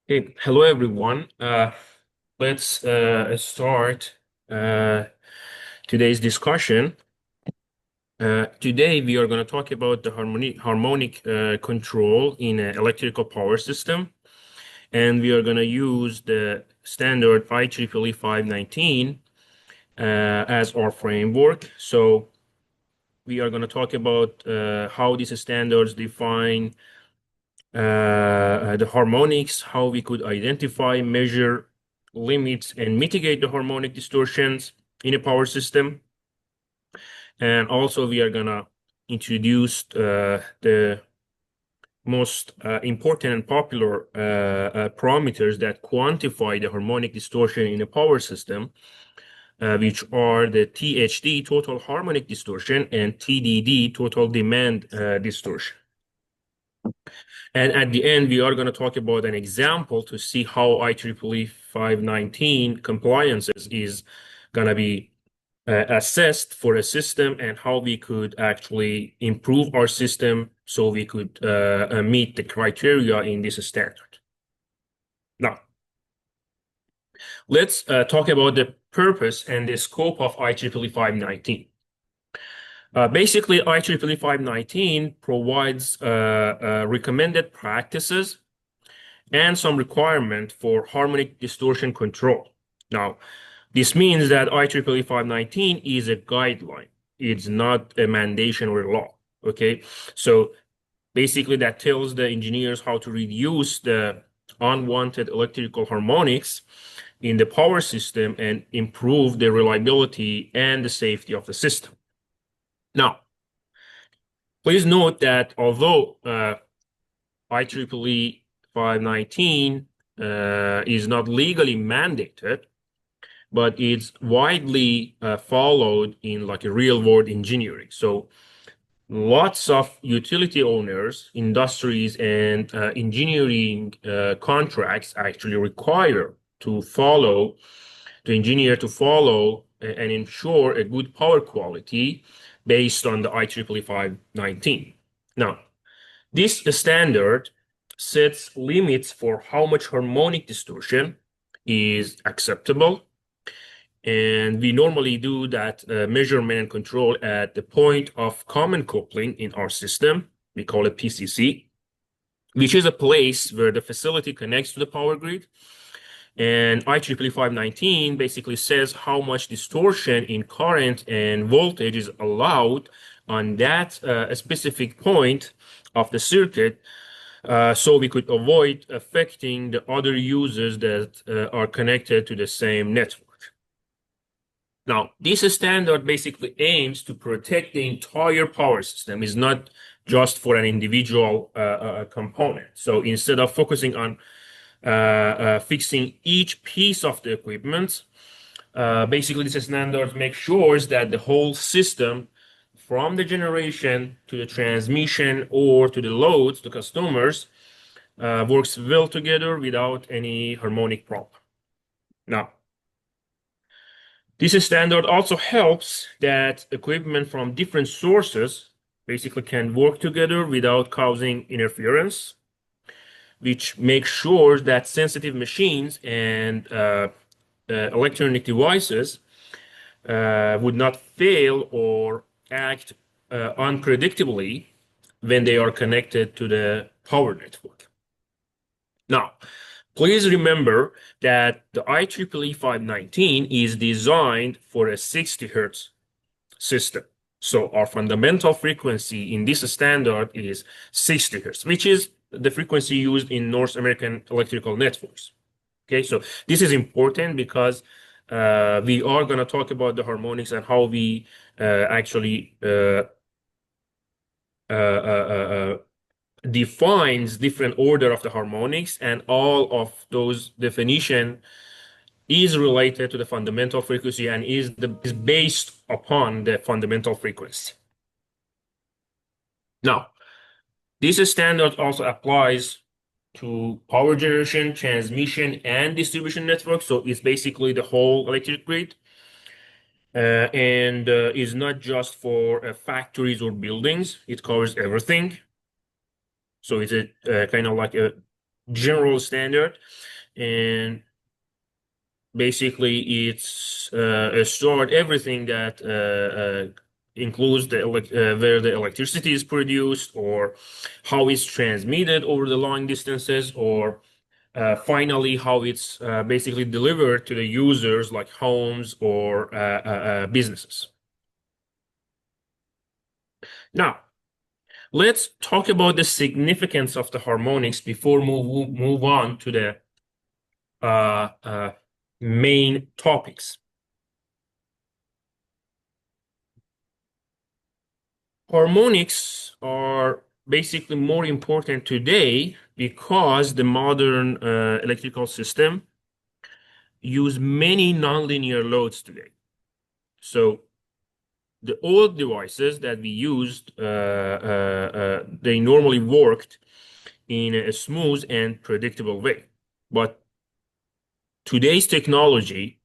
Hey, hello everyone. Let's start uh, today's discussion. Today we are going to talk about the harmonic control in an electrical power system, and we are going to use the standard IEEE 519 as our framework. So we are going to talk about how these standards define the harmonics, how we could identify, measure limits, and mitigate the harmonic distortions in a power system. And also, we are gonna introduce the most important and popular parameters that quantify the harmonic distortion in a power system, which are the THD, total harmonic distortion, and TDD, total demand distortion. And at the end, we are going to talk about an example to see how IEEE 519 compliances is going to be assessed for a system and how we could actually improve our system so we could meet the criteria in this standard. Now, let's talk about the purpose and the scope of IEEE 519. Basically, IEEE 519 provides recommended practices and some requirement for harmonic distortion control. Now, this means that IEEE 519 is a guideline. It's not a mandation or a law. Okay. So basically that tells the engineers how to reduce the unwanted electrical harmonics in the power system and improve the reliability and the safety of the system. Now, please note that although IEEE 519 is not legally mandated, but it's widely followed in like a real world engineering. So lots of utility owners, industries, and engineering contracts actually require engineer to follow and ensure a good power quality based on the IEEE 519. Now, this standard sets limits for how much harmonic distortion is acceptable. And we normally do that measurement and control at the point of common coupling in our system. We call it PCC, which is a place where the facility connects to the power grid. And IEEE 519 basically says how much distortion in current and voltage is allowed on that specific point of the circuit so we could avoid affecting the other users that are connected to the same network. Now, this standard basically aims to protect the entire power system. It's not just for an individual component. So instead of focusing on fixing each piece of the equipment, basically this standard makes sure that the whole system from the generation to the transmission or to the loads to customers works well together without any harmonic problem. Now, this standard also helps that equipment from different sources basically can work together without causing interference, which makes sure that sensitive machines and electronic devices would not fail or act unpredictably when they are connected to the power network. Now, please remember that the IEEE 519 is designed for a 60 Hertz system. So our fundamental frequency in this standard is 60 Hertz, which is the frequency used in North American electrical networks. Okay, so this is important because we are going to talk about the harmonics and how we actually defines different order of the harmonics, and all of those definition is related to the fundamental frequency and is based upon the fundamental frequency. Now, this standard also applies to power generation, transmission, and distribution network. So it's basically the whole electric grid. And is not just for factories or buildings. It covers everything. So it's a kind of like a general standard, and basically it's stored everything that includes where the electricity is produced, or how it's transmitted over the long distances, or finally how it's basically delivered to the users like homes or businesses. Now, let's talk about the significance of the harmonics before move on to the uh, uh, main topics. Harmonics are basically more important today because the modern electrical system use many nonlinear loads today. So the old devices that we used, they normally worked in a smooth and predictable way. But today's technology,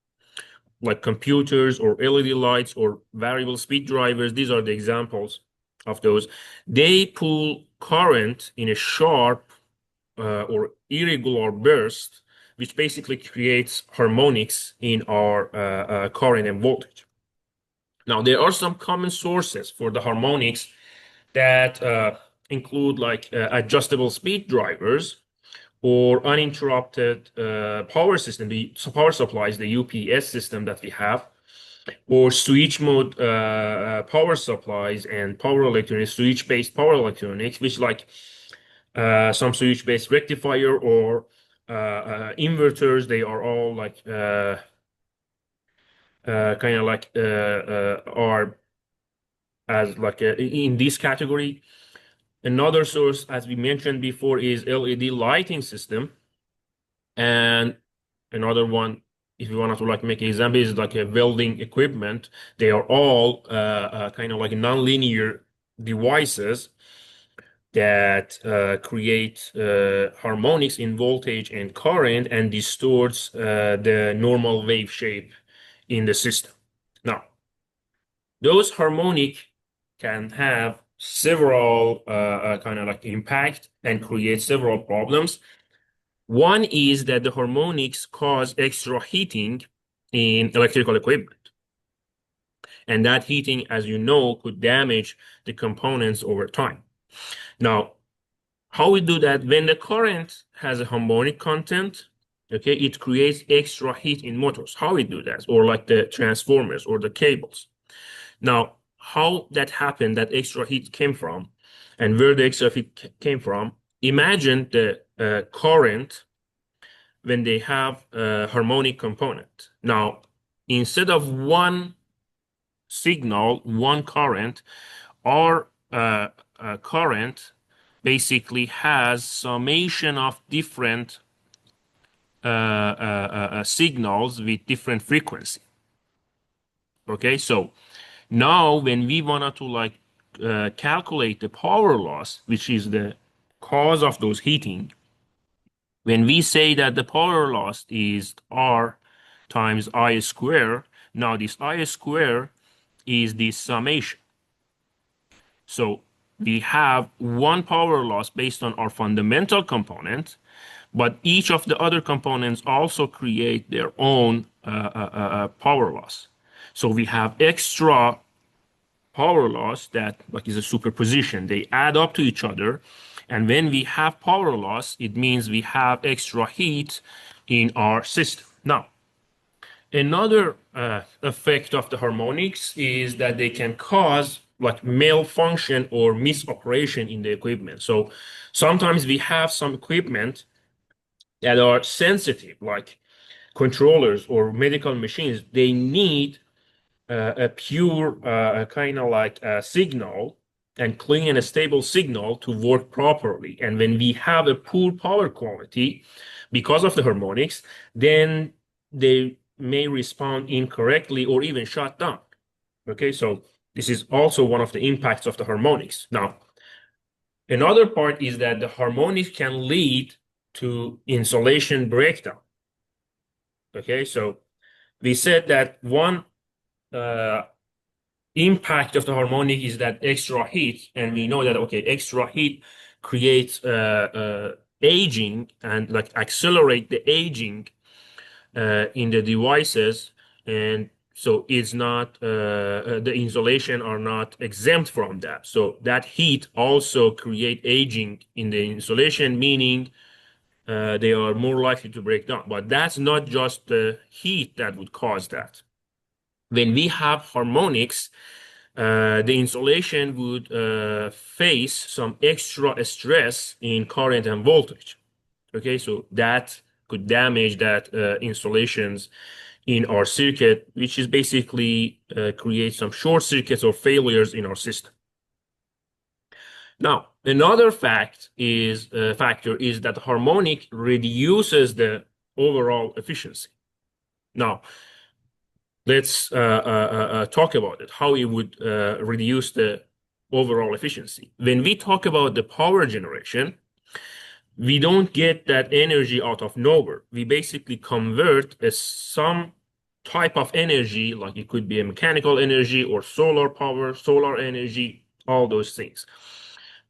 like computers or LED lights or variable speed drivers, these are the examples of those. They pull current in a sharp or irregular burst, which basically creates harmonics in our current and voltage. Now, there are some common sources for the harmonics that include like adjustable speed drivers or uninterrupted power system, the power supplies, the UPS system that we have, or switch mode power supplies and power electronics, switch-based power electronics, which like some switch-based rectifier or inverters, they are all like kind of like are as like in this category. Another source, as we mentioned before, is LED lighting system. And another one, if you want to like make an example, is like a welding equipment. They are all kind of like nonlinear devices that create harmonics in voltage and current and distorts the normal wave shape in the system. Now, those harmonic can have several kind of like impact and create several problems. One is that the harmonics cause extra heating in electrical equipment. And that heating, as you know, could damage the components over time. Now, how we do that? When the current has a harmonic content, okay, it creates extra heat in motors. How we do that? Or like the transformers or the cables. Now, how that happened, that extra heat came from, and where the extra heat came from, imagine the current when they have a harmonic component. Now, instead of one signal, one current, our current basically has summation of different signals with different frequency. Okay, so now when we wanted to like calculate the power loss, which is the cause of those heating, when we say that the power loss is R times I square, now this I square is the summation. So we have one power loss based on our fundamental component, but each of the other components also create their own power loss. So we have extra power loss that like is a superposition. They add up to each other. And when we have power loss, it means we have extra heat in our system. Now, another effect of the harmonics is that they can cause like malfunction or misoperation in the equipment. So sometimes we have some equipment that are sensitive, like controllers or medical machines. They need a pure kind of like a signal and clean and a stable signal to work properly. And when we have a poor power quality because of the harmonics, then they may respond incorrectly or even shut down. Okay, so this is also one of the impacts of the harmonics. Now, another part is that the harmonics can lead to insulation breakdown. Okay, so we said that one uh, impact of the harmonic is that extra heat, and we know that okay, extra heat creates aging and like accelerate the aging in the devices, and so it's not the insulation are not exempt from that. So that heat also create aging in the insulation, meaning they are more likely to break down. But that's not just the heat that would cause that. When we have harmonics, the insulation would face some extra stress in current and voltage. Okay, so that could damage that insulations in our circuit, which is basically create some short circuits or failures in our system. Now, another factor is that harmonic reduces the overall efficiency. Now, let's talk about it, how it would reduce the overall efficiency. When we talk about the power generation, we don't get that energy out of nowhere. We basically convert some type of energy, like it could be a mechanical energy or solar power, solar energy, all those things.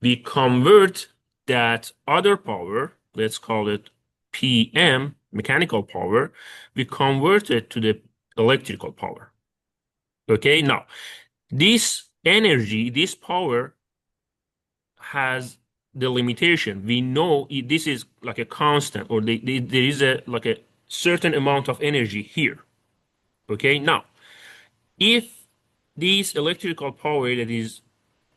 We convert that other power, let's call it PM, mechanical power, we convert it to the electrical power. Okay, now this energy, this power has the limitation. We know this is like a constant, or there is a like a certain amount of energy here. Okay, now if this electrical power that is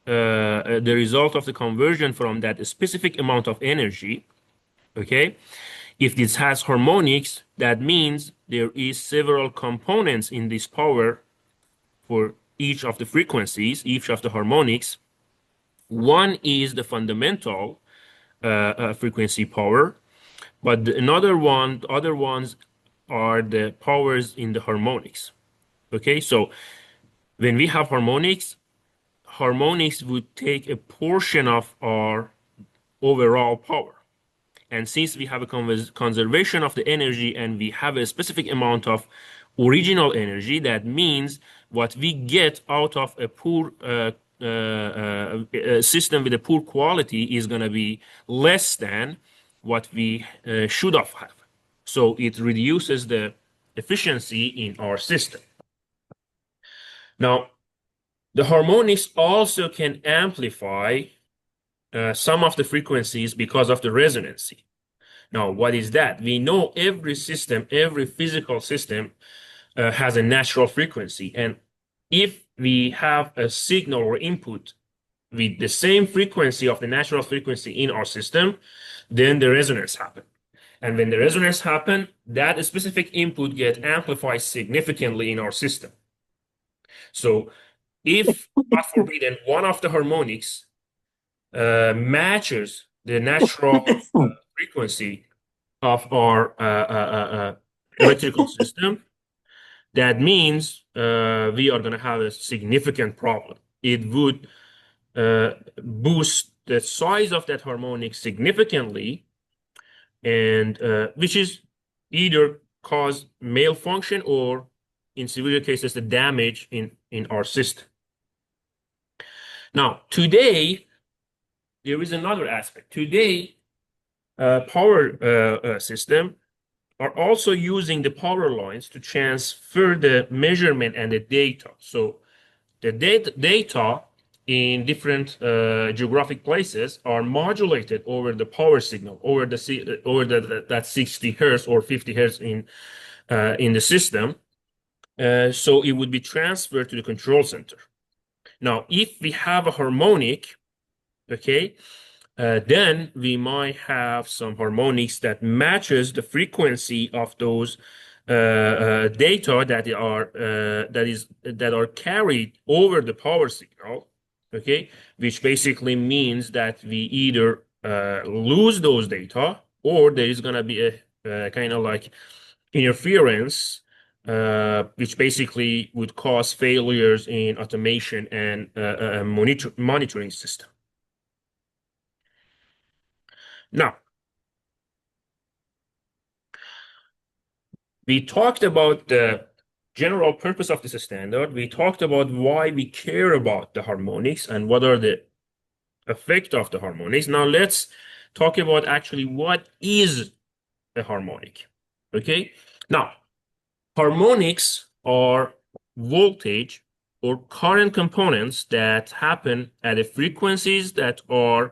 the result of the conversion from that specific amount of energy, okay, if this has harmonics, that means there is several components in this power for each of the frequencies, each of the harmonics. One is the fundamental frequency power, but other ones are the powers in the harmonics. Okay, so when we have harmonics, harmonics would take a portion of our overall power. And since we have a conservation of the energy and we have a specific amount of original energy, that means what we get out of a poor system with a poor quality is going to be less than what we should have. So it reduces the efficiency in our system. Now, the harmonics also can amplify some of the frequencies because of the resonancy. Now, what is that? We know every system, every physical system has a natural frequency. And if we have a signal or input with the same frequency of the natural frequency in our system, then the resonance happens. And when the resonance happens, that specific input gets amplified significantly in our system. So if, God forbid, one of the harmonics matches the natural frequency of our electrical system, that means we are going to have a significant problem. It would boost the size of that harmonic significantly, and which is either cause malfunction or, in severe cases, the damage in our system. Now, today, there is another aspect. Today, power system are also using the power lines to transfer the measurement and the data. So the data in different geographic places are modulated over the power signal, over that 60 hertz or 50 hertz in the system. So it would be transferred to the control center. Now, if we have a harmonic, okay, then we might have some harmonics that matches the frequency of those data that are carried over the power signal, okay, which basically means that we either lose those data, or there is going to be a kind of like interference, which basically would cause failures in automation and monitoring system. Now, we talked about the general purpose of this standard. We talked about why we care about the harmonics and what are the effect of the harmonics. Now let's talk about actually what is a harmonic. Okay, now harmonics are voltage or current components that happen at the frequencies that are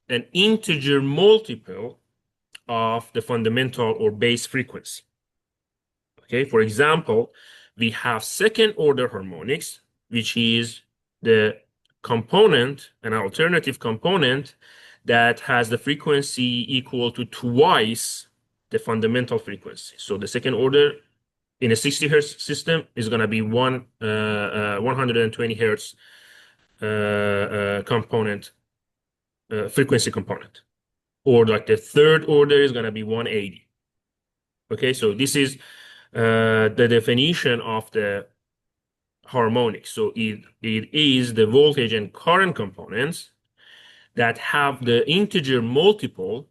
an integer multiple of the fundamental or base frequency. Okay, for example, we have second order harmonics, which is the component, an alternative component that has the frequency equal to twice the fundamental frequency. So the second order in a 60 hertz system is going to be 120 hertz component, frequency component. Or like the third order is going to be 180. Okay, so this is the definition of the harmonic. So it is the voltage and current components that have the integer multiple,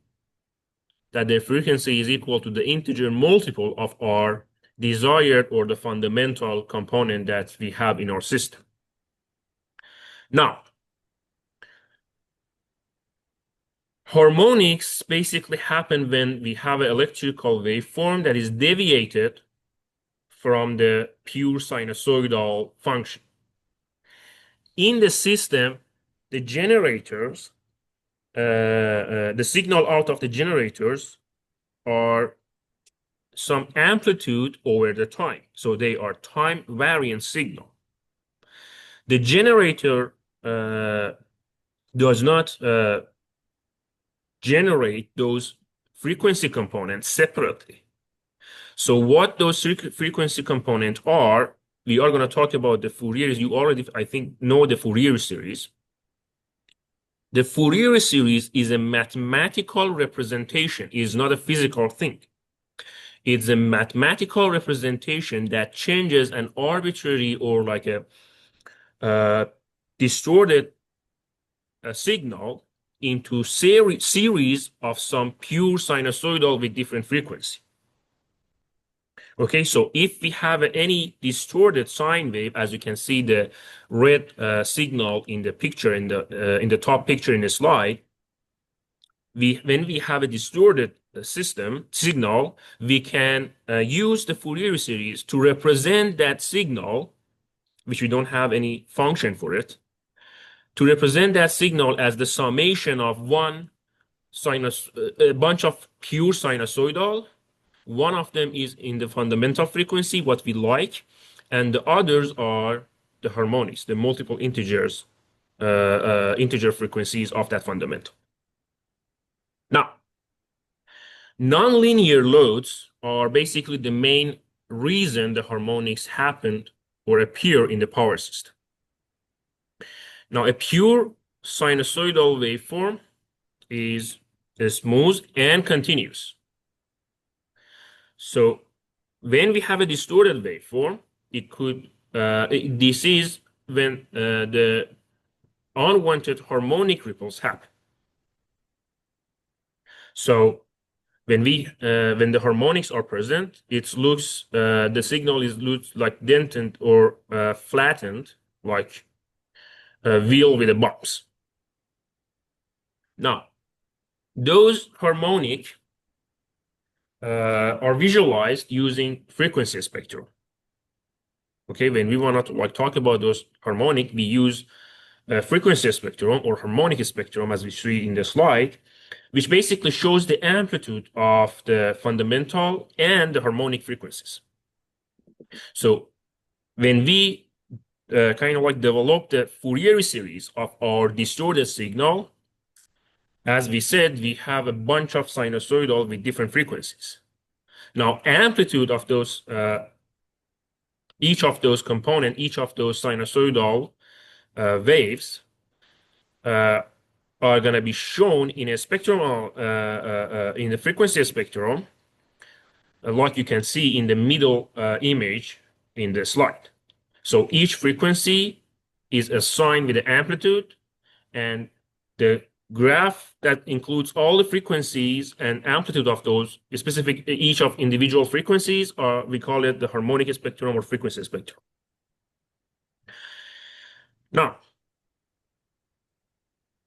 that their frequency is equal to the integer multiple of our desired or the fundamental component that we have in our system. Now, harmonics basically happen when we have an electrical waveform that is deviated from the pure sinusoidal function. In the system, the generators, the signal out of the generators are some amplitude over the time. So they are time variant signal. The generator does not generate those frequency components separately. So what those frequency components are, we are going to talk about the Fourier. You already, I think, know the Fourier series. The Fourier series is a mathematical representation. It is not a physical thing. It's a mathematical representation that changes an arbitrary or like a distorted signal into series of some pure sinusoidal with different frequency. Okay, so if we have any distorted sine wave, as you can see the red signal in the picture, in the top picture in the slide, when we have a distorted signal, we can use the Fourier series to represent that signal, which we don't have any function for it, to represent that signal as the summation of a bunch of pure sinusoidal. One of them is in the fundamental frequency, what we like, and the others are the harmonics, the multiple integers, integer frequencies of that fundamental. Now, nonlinear loads are basically the main reason the harmonics happen or appear in the power system. Now, a pure sinusoidal waveform is smooth and continuous. So when we have a distorted waveform, this is when the unwanted harmonic ripples happen. So when the harmonics are present, the signal looks like dented or flattened, like a wheel with a bumps. Now, those harmonic are visualized using frequency spectrum. Okay, when we want to talk about those harmonic, we use frequency spectrum or harmonic spectrum, as we see in the slide, which basically shows the amplitude of the fundamental and the harmonic frequencies. So when we develop the Fourier series of our distorted signal, as we said, we have a bunch of sinusoidal with different frequencies. Now, amplitude of those, each of those components, each of those sinusoidal waves are going to be shown in a spectrum, in the frequency spectrum, like you can see in the middle image in the slide. So each frequency is assigned with the amplitude, and the graph that includes all the frequencies and amplitude of those specific, each of individual frequencies, we call it the harmonic spectrum or frequency spectrum. Now,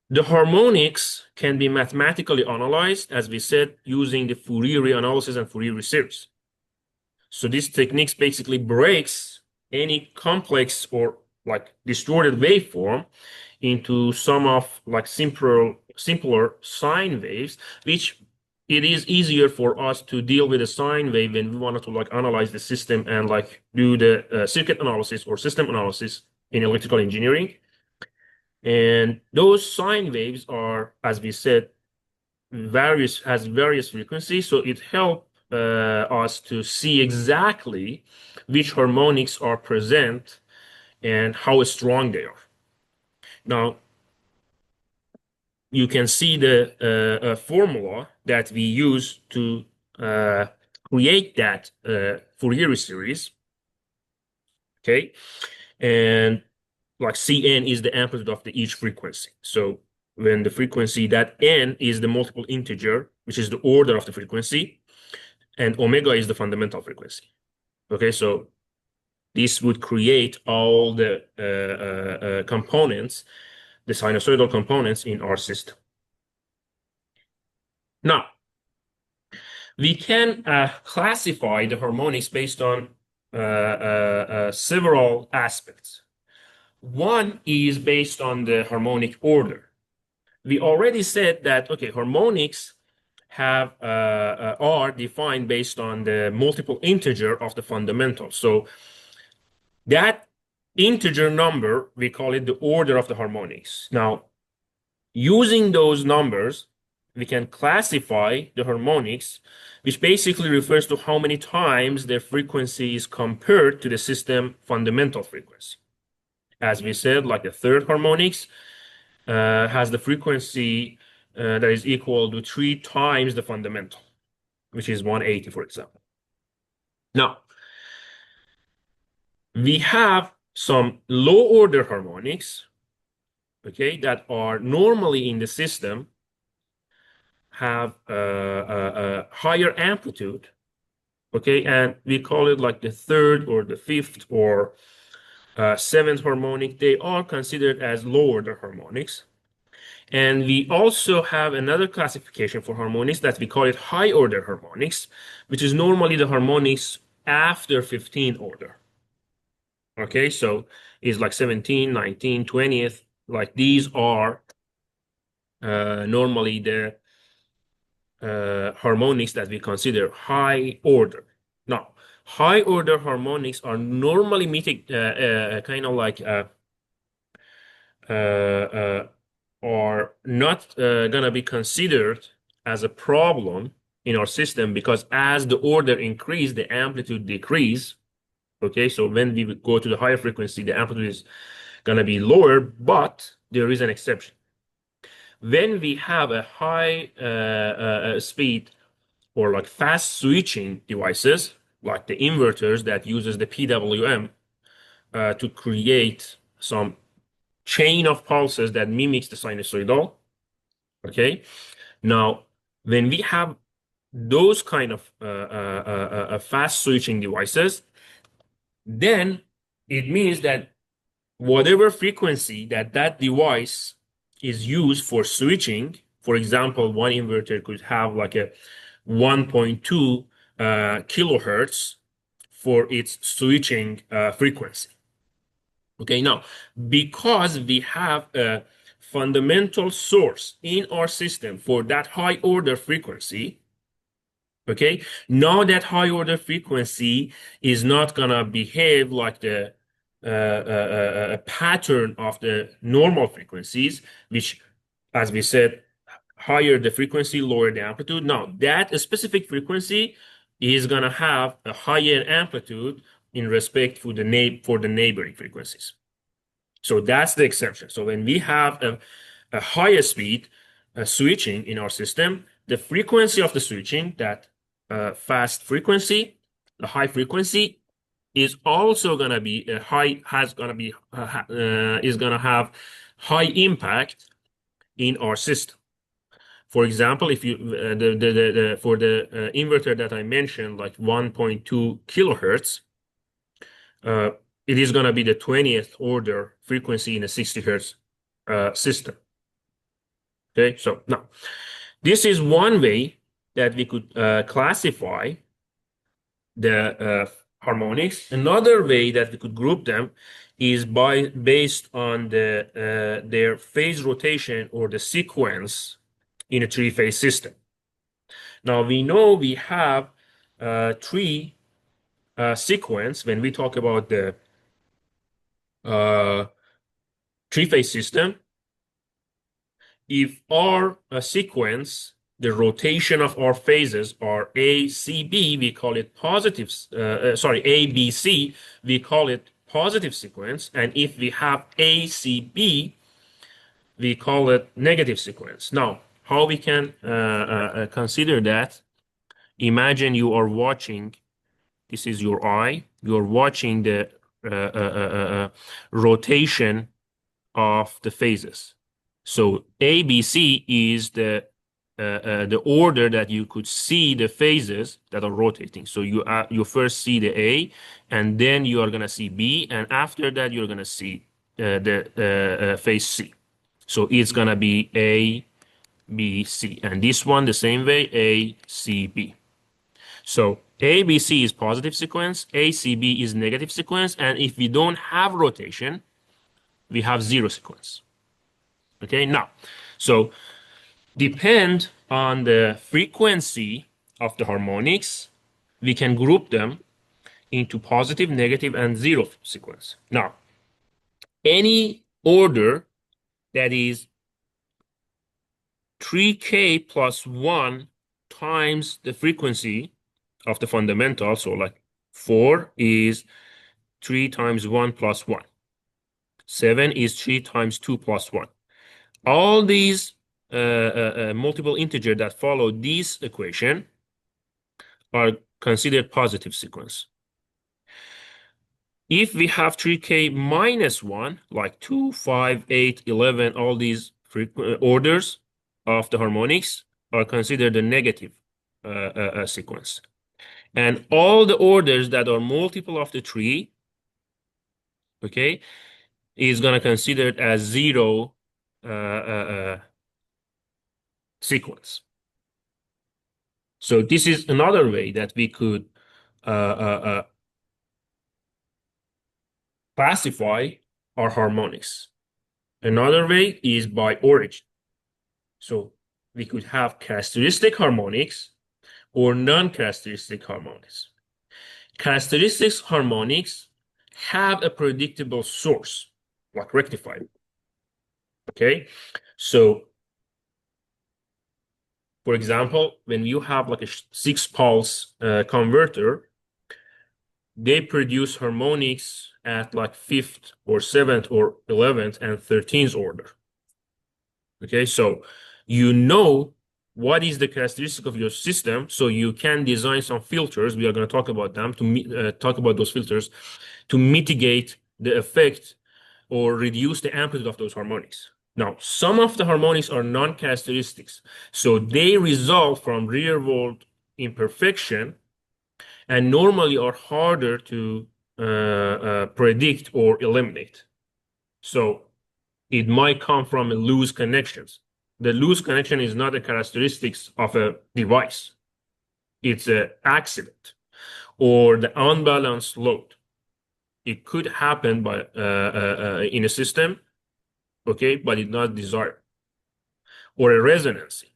The harmonics can be mathematically analyzed, as we said, using the Fourier analysis and Fourier series. So this techniques basically breaks any complex or like distorted waveform into some of like simpler sine waves, which it is easier for us to deal with a sine wave when we wanted to like analyze the system and like do the circuit analysis or system analysis in electrical engineering. And those sine waves are, as we said, various frequencies, so it helps us to see exactly which harmonics are present and how strong they are. Now, you can see the formula that we use to uh, create that Fourier series. Okay, and like Cn is the amplitude of each frequency. So when the frequency that n is the multiple integer, which is the order of the frequency, and omega is the fundamental frequency. Okay, so this would create all the components, the sinusoidal components in our system. Now, we can classify the harmonics based on several aspects. One is based on the harmonic order. We already said that, okay, harmonics are defined based on the multiple integer of the fundamental. So that integer number, we call it the order of the harmonics. Now, using those numbers, we can classify the harmonics, which basically refers to how many times their frequency is compared to the system fundamental frequency. As we said, like the third harmonics has the frequency that is equal to 3 times the fundamental, which is 180, for example. Now, we have some low order harmonics, okay, that are normally in the system, have a higher amplitude, okay, and we call it like the third or the fifth or seventh harmonic. They are considered as low order harmonics. And we also have another classification for harmonics that we call it high order harmonics, which is normally the harmonics after 15th order. Okay, so it's like 17, 19, 20th. Like these are normally the harmonics that we consider high order. Now, high order harmonics are normally kind of like are not gonna be considered as a problem in our system, because as the order increase, the amplitude decrease. Okay, so when we go to the higher frequency, the amplitude is gonna be lower, but there is an exception. When we have a high speed or like fast switching devices, like the inverters that uses the PWM to create some chain of pulses that mimics the sinusoidal. Okay, now when we have those kind of fast switching devices, then it means that whatever frequency that device is used for switching, for example, one inverter could have like a 1.2 kilohertz for its switching frequency. Okay, now, because we have a fundamental source in our system for that high order frequency, okay, now that high order frequency is not gonna behave like the pattern of the normal frequencies, which, as we said, higher the frequency, lower the amplitude. Now, that specific frequency is gonna have a higher amplitude in respect for the neighboring frequencies. So that's the exception. So when we have a higher speed switching in our system, the frequency of the switching, that fast frequency, the high frequency, is also gonna be a high, is gonna have high impact in our system. For example, if you for the inverter that I mentioned, like 1.2 kilohertz, it is going to be the 20th order frequency in a 60 hertz system. Okay, so now this is one way that we could classify the harmonics. Another way that we could group them is based on their phase rotation or the sequence in a three-phase system. Now we know we have three sequence when we talk about the uh, three-phase system. If our sequence, the rotation of our phases are A, C, B, we call it positive, sorry, A, B, C, we call it positive sequence. And if we have A, C, B, we call it negative sequence. Now, how we can consider that? Imagine you are watching, this is your eye, you're watching the rotation of the phases. So A, B, C is the order that you could see the phases that are rotating. So you first see the A, and then you are gonna see B, and after that you're gonna see the phase C. So it's gonna be A, B, C, and this one the same way, A, C, B. So A, B, C is positive sequence, A, C, B is negative sequence, and if we don't have rotation, we have zero sequence. Okay, now, so depend on the frequency of the harmonics, we can group them into positive, negative, and zero sequence. Now, any order that is 3k plus 1 times the frequency of the fundamental, so like 4 is 3 times 1 plus 1. 7 is 3 times 2 plus 1. All these multiple integer that follow this equation are considered positive sequence. If we have 3k minus 1, like 2, 5, 8, 11, all these orders of the harmonics are considered a negative sequence. And all the orders that are multiple of the 3, okay, is going to consider it as zero sequence. So this is another way that we could classify our harmonics. Another way is by origin. So we could have characteristic harmonics or non-characteristic harmonics. Characteristic harmonics have a predictable source, like rectifier. Okay, so for example, when you have like a 6-pulse converter, they produce harmonics at like 5th or 7th or 11th and 13th order. Okay, so you know what is the characteristic of your system, so you can design some filters. We are going to talk about them to talk about those filters to mitigate the effect or reduce the amplitude of those harmonics. Now, some of the harmonics are non-characteristics, so they result from real-world imperfection and normally are harder to predict or eliminate. So it might come from loose connections. The loose connection is not a characteristics of a device. It's an accident or the unbalanced load. It could happen by in a system, okay, but it's not desired. Or a resonancy.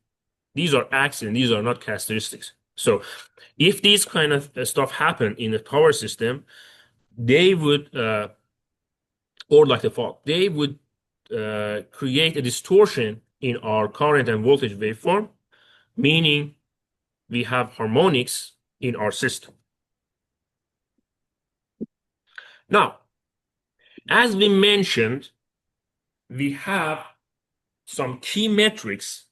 These are accidents. These are not characteristics. So if these kind of stuff happen in a power system, they would, or like the fault, they would create a distortion in our current and voltage waveform, meaning we have harmonics in our system. Now, as we mentioned, we have some key metrics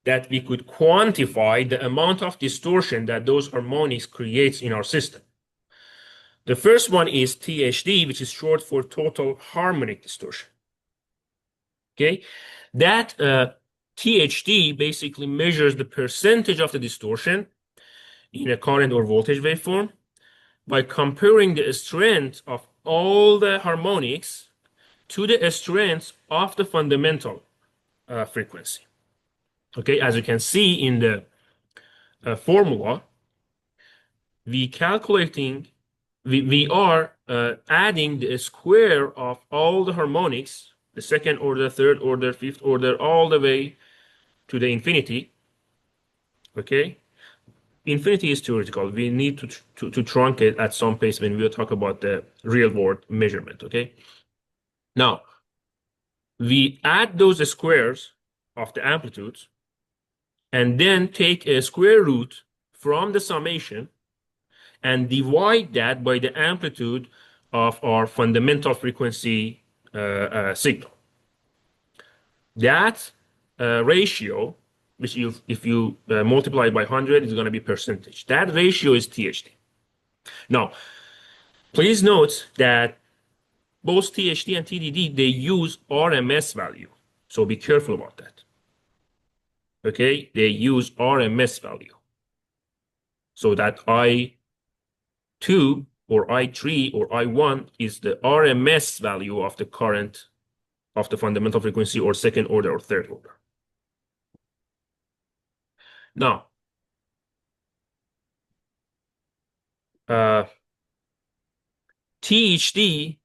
that we could quantify the amount of distortion that those harmonics creates in our system. The first one is THD, which is short for total harmonic distortion. Okay, that THD basically measures the percentage of the distortion in a current or voltage waveform by comparing the strength of all the harmonics to the strength of the fundamental frequency. Okay, as you can see in the formula, we are adding the square of all the harmonics, the second order, third order, fifth order, all the way to the infinity. Okay, infinity is theoretical. We need to truncate at some place when we'll talk about the real world measurement. Okay, now we add those squares of the amplitudes and then take a square root from the summation and divide that by the amplitude of our fundamental frequency signal. That ratio, which if you multiply by 100, is going to be percentage. That ratio is THD. Now, please note that both THD and TDD, they use RMS value. So be careful about that. Okay, they use RMS value. So that I2 or I3 or I1 is the RMS value of the current of the fundamental frequency or second order or third order. Now, THD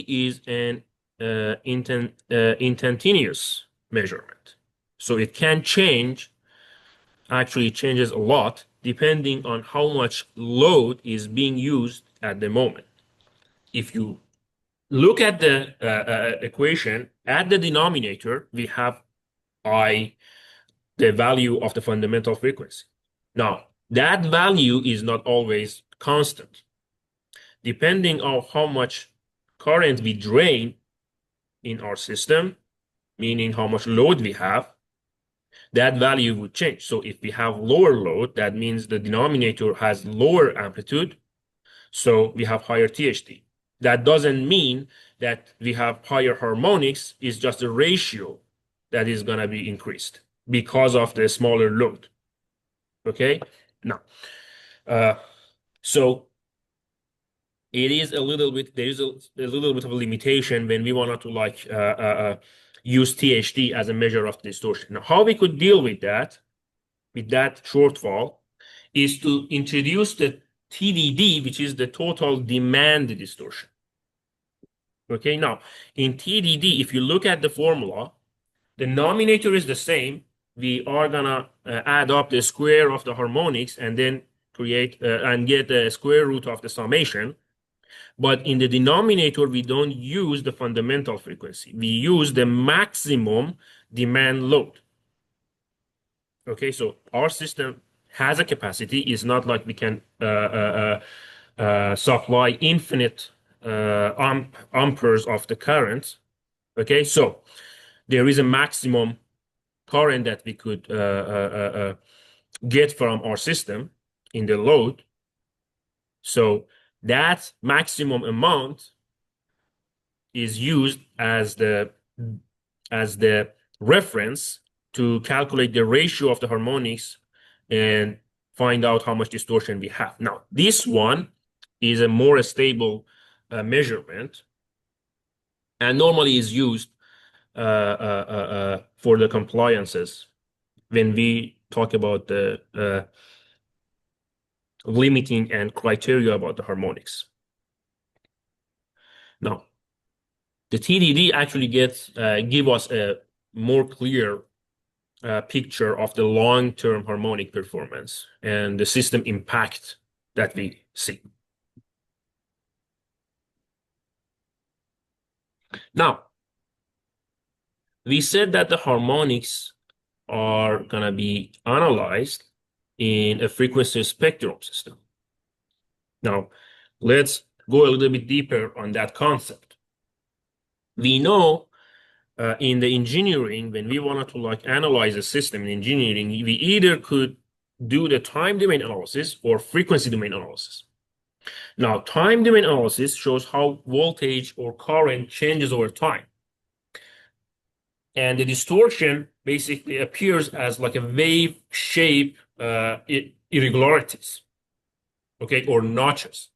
is an instantaneous measurement. So it can change, actually it changes a lot depending on how much load is being used at the moment. If you look at the equation, at the denominator, we have I, the value of the fundamental frequency. Now, that value is not always constant. Depending on how much current we drain in our system, meaning how much load we have, that value would change. So if we have lower load, that means the denominator has lower amplitude, so we have higher THD. That doesn't mean that we have higher harmonics, it's just the ratio that is going to be increased because of the smaller load. Okay? Now, so it is a little bit, there is a little bit of a limitation when we wanted to use THD as a measure of distortion. Now, how we could deal with that shortfall, is to introduce the TDD, which is the total demand distortion. Okay, now in TDD, if you look at the formula, the denominator is the same. We are gonna add up the square of the harmonics and then create and get the square root of the summation. But in the denominator, we don't use the fundamental frequency. We use the maximum demand load. Okay, so our system has a capacity. It's not like we can supply infinite amperes of the current. Okay, so there is a maximum current that we could get from our system in the load. So that maximum amount is used as the reference to calculate the ratio of the harmonics and find out how much distortion we have. Now, this one is a more stable measurement and normally is used for the compliances when we talk about the limiting and criteria about the harmonics. Now, the TDD actually give us a more clear picture of the long-term harmonic performance and the system impact that we see. Now, we said that the harmonics are going to be analyzed in a frequency spectrum system. Now, let's go a little bit deeper on that concept. We know in the engineering, when we wanted to analyze a system in engineering, we either could do the time domain analysis or frequency domain analysis. Now, time domain analysis shows how voltage or current changes over time. And the distortion basically appears as like a wave shape irregularities, okay, or notches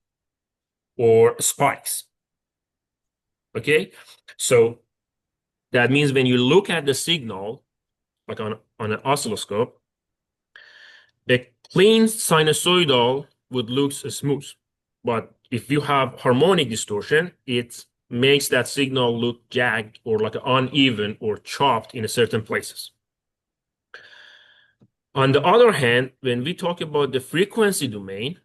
or spikes. Okay, so that means when you look at the signal, like on an oscilloscope, a clean sinusoidal would look smooth. But if you have harmonic distortion, it makes that signal look jagged or like uneven or chopped in certain places. On the other hand, when we talk about the frequency domain,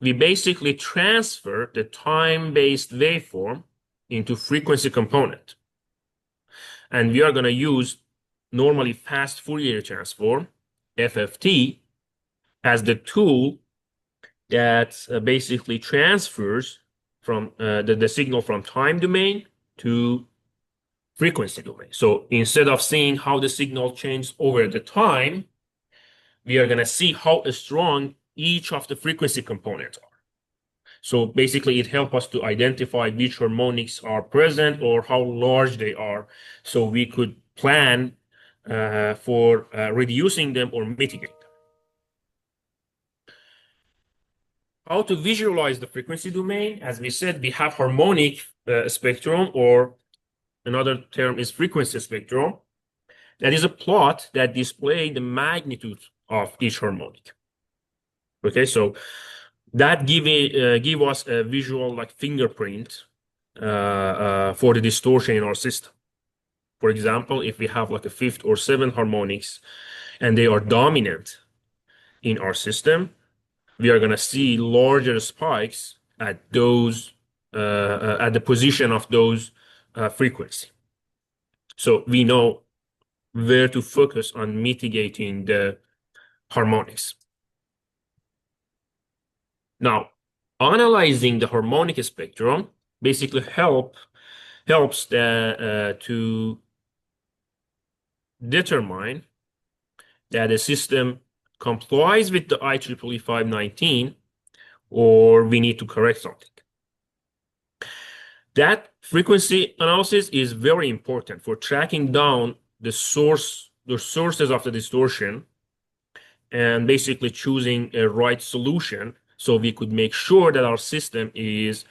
we basically transfer the time-based waveform into frequency component. And we are going to use normally fast Fourier transform, FFT, as the tool that basically transfers from the signal from time domain to frequency domain. So instead of seeing how the signal changes over the time, we are going to see how strong each of the frequency components are. So basically, it helps us to identify which harmonics are present or how large they are, so we could plan for reducing them or mitigate them. How to visualize the frequency domain? As we said, we have harmonic spectrum, or another term is frequency spectrum. That is a plot that displays the magnitude of each harmonic. Okay, so that give us a visual like fingerprint for the distortion in our system. For example, if we have like a fifth or seventh harmonics and they are dominant in our system, we are going to see larger spikes at those at the position of those frequency. So we know where to focus on mitigating the harmonics. Now, analyzing the harmonic spectrum basically helps to determine that a system complies with the IEEE 519 or we need to correct something. That frequency analysis is very important for tracking down the sources of the distortion and basically choosing a right solution so we could make sure that our system is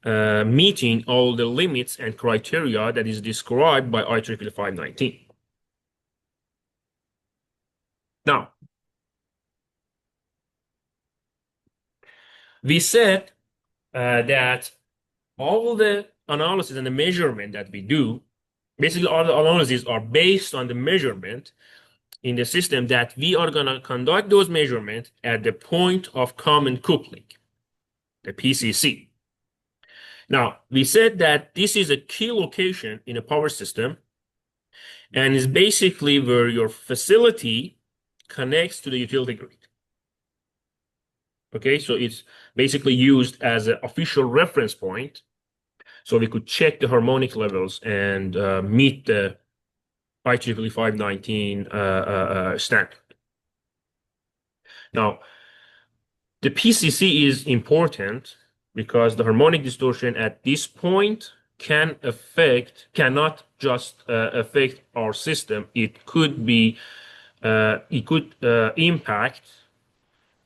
meeting all the limits and criteria that is described by IEEE 519. Now, we said that all the analysis and the measurement that we do, basically all the analyses are based on the measurement in the system that we are going to conduct those measurements at the point of common coupling, the PCC. Now, we said that this is a key location in a power system and is basically where your facility connects to the utility grid. Okay, so it's basically used as an official reference point. So we could check the harmonic levels and meet the IEEE 519 standard. Now, the PCC is important because the harmonic distortion at this point cannot just affect our system. It could impact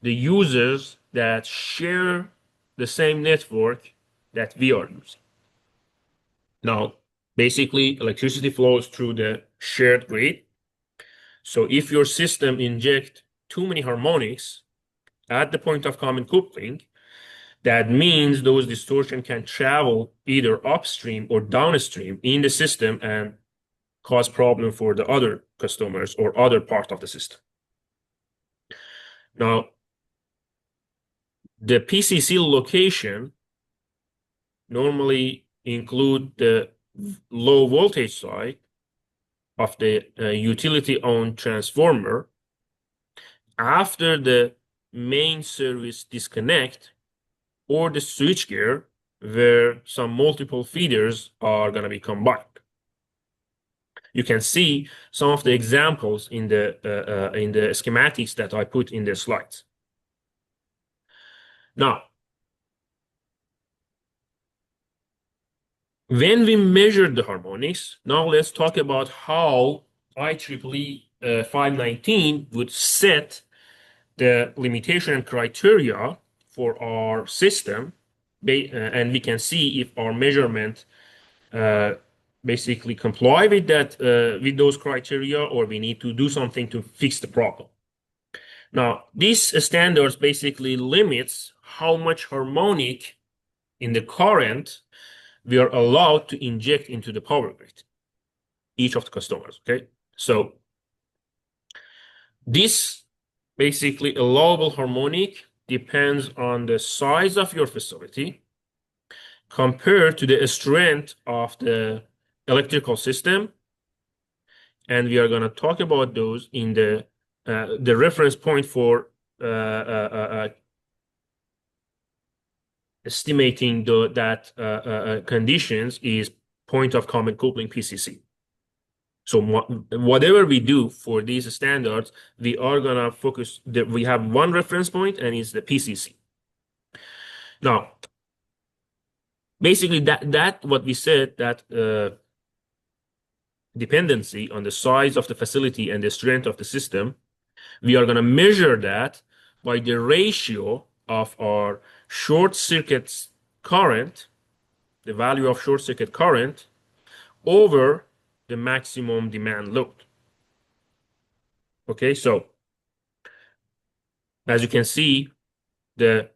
the users that share the same network that we are using. Now, basically, electricity flows through the shared grid. So if your system injects too many harmonics at the point of common coupling, that means those distortions can travel either upstream or downstream in the system and cause problem for the other customers or other part of the system. Now, the PCC location normally include the low voltage side of the utility-owned transformer after the main service disconnect or the switchgear where some multiple feeders are going to be combined. You can see some of the examples in the schematics that I put in the slides. Now, when we measure the harmonics, now let's talk about how IEEE 519 would set the limitation and criteria for our system, and we can see if our measurement basically comply with that with those criteria, or we need to do something to fix the problem. Now, these standards basically limits how much harmonic in the current we are allowed to inject into the power grid, each of the customers. Okay, so this basically allowable harmonic depends on the size of your facility compared to the strength of the electrical system, and we are going to talk about those in the reference point for estimating that conditions is point of common coupling PCC. So whatever we do for these standards, we are gonna focus that we have one reference point, and it's the PCC. Now, basically that what we said, that dependency on the size of the facility and the strength of the system, we are gonna measure that by the ratio of our short circuit current, the value of short circuit current, over the maximum demand load. Okay, so as you can see, the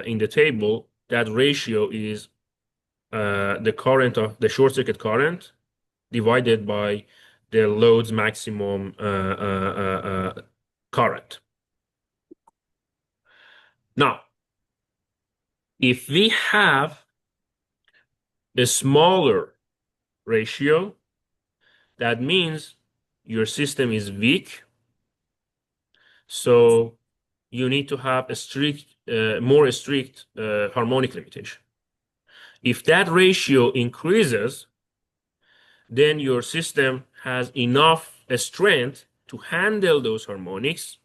in the table, that ratio is the current of the short circuit current divided by the load's maximum current. Now, if we have a smaller ratio, that means your system is weak. So you need to have a more strict harmonic limitation. If that ratio increases, then your system has enough strength to handle those harmonics,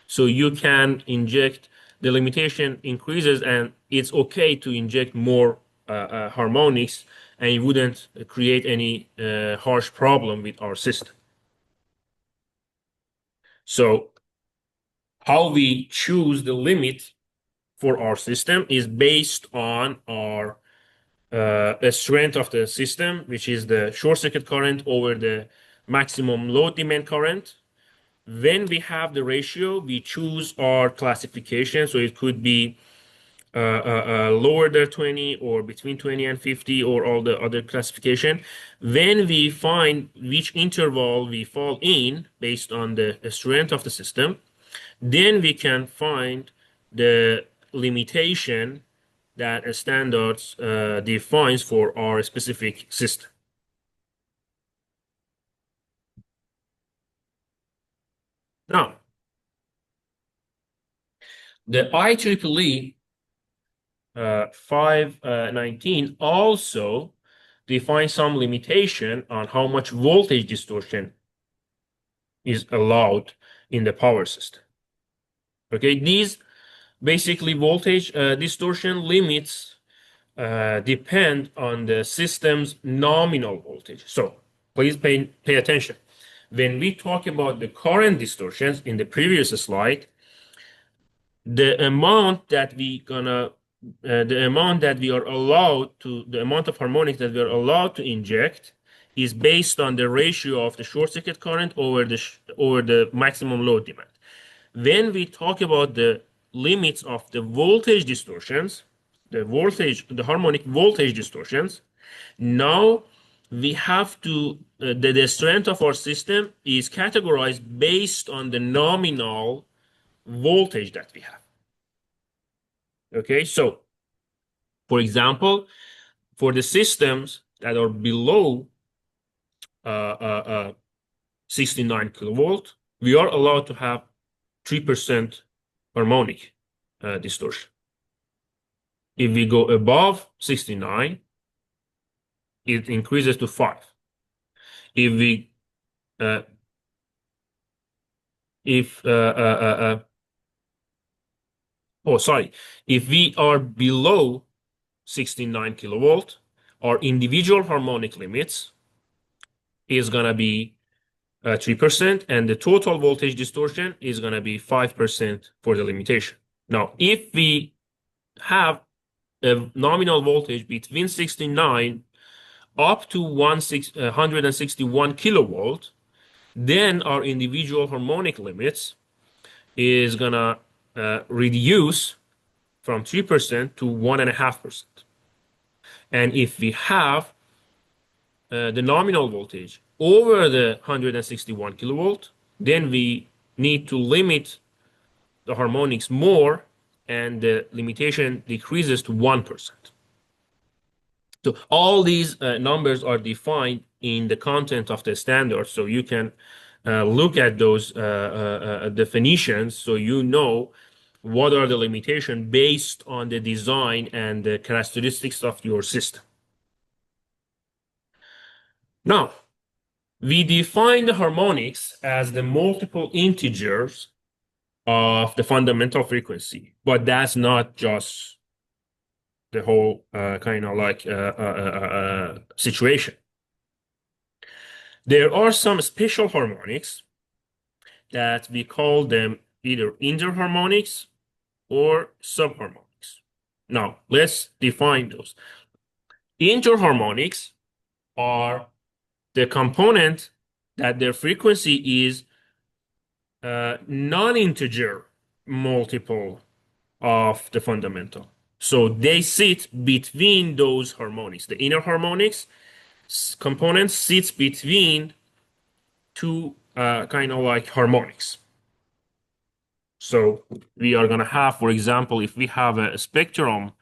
so you can inject. The limitation increases, and it's okay to inject more harmonics, and it wouldn't create any harsh problem with our system. So how we choose the limit for our system is based on our strength of the system, which is the short circuit current over the maximum load demand current. When we have the ratio, we choose our classification. So it could be lower than 20, or between 20 and 50, or all the other classification. When we find which interval we fall in based on the strength of the system, then we can find the limitation that a standards defines for our specific system. Now, the IEEE 519 also defines some limitation on how much voltage distortion is allowed in the power system. Okay, these basically voltage distortion limits depend on the system's nominal voltage. So please pay attention. When we talk about the current distortions in the previous slide, the amount that we are allowed to, the amount of harmonics that we are allowed to inject is based on the ratio of the short circuit current over the maximum load demand. When we talk about the limits of the voltage distortions, the harmonic voltage distortions, now we have to, the strength of our system is categorized based on the nominal voltage that we have. Okay, so for example, for the systems that are below 69 kilovolt, we are allowed to have 3% harmonic distortion. If we go above 69, it increases to 5. If we if we are below 69 kilovolt, our individual harmonic limits is gonna be 3%, and the total voltage distortion is gonna be 5% for the limitation. Now, if we have a nominal voltage between 69 up to 161 kilovolt, then our individual harmonic limits is gonna reduce from 3% to 1.5%. And if we have the nominal voltage over the 161 kilovolt, then we need to limit the harmonics more, and the limitation decreases to 1%. So all these numbers are defined in the content of the standard, so you can look at those definitions so you know what are the limitations based on the design and the characteristics of your system. Now, we define the harmonics as the multiple integers of the fundamental frequency, but that's not just the whole kind of like situation. There are some special harmonics that we call them either interharmonics or subharmonics. Now, let's define those. Interharmonics are the component that their frequency is non-integer multiple of the fundamental. So they sit between those harmonics. The inner harmonics component sits between two kind of like harmonics. So we are going to have, for example, if we have a spectrum,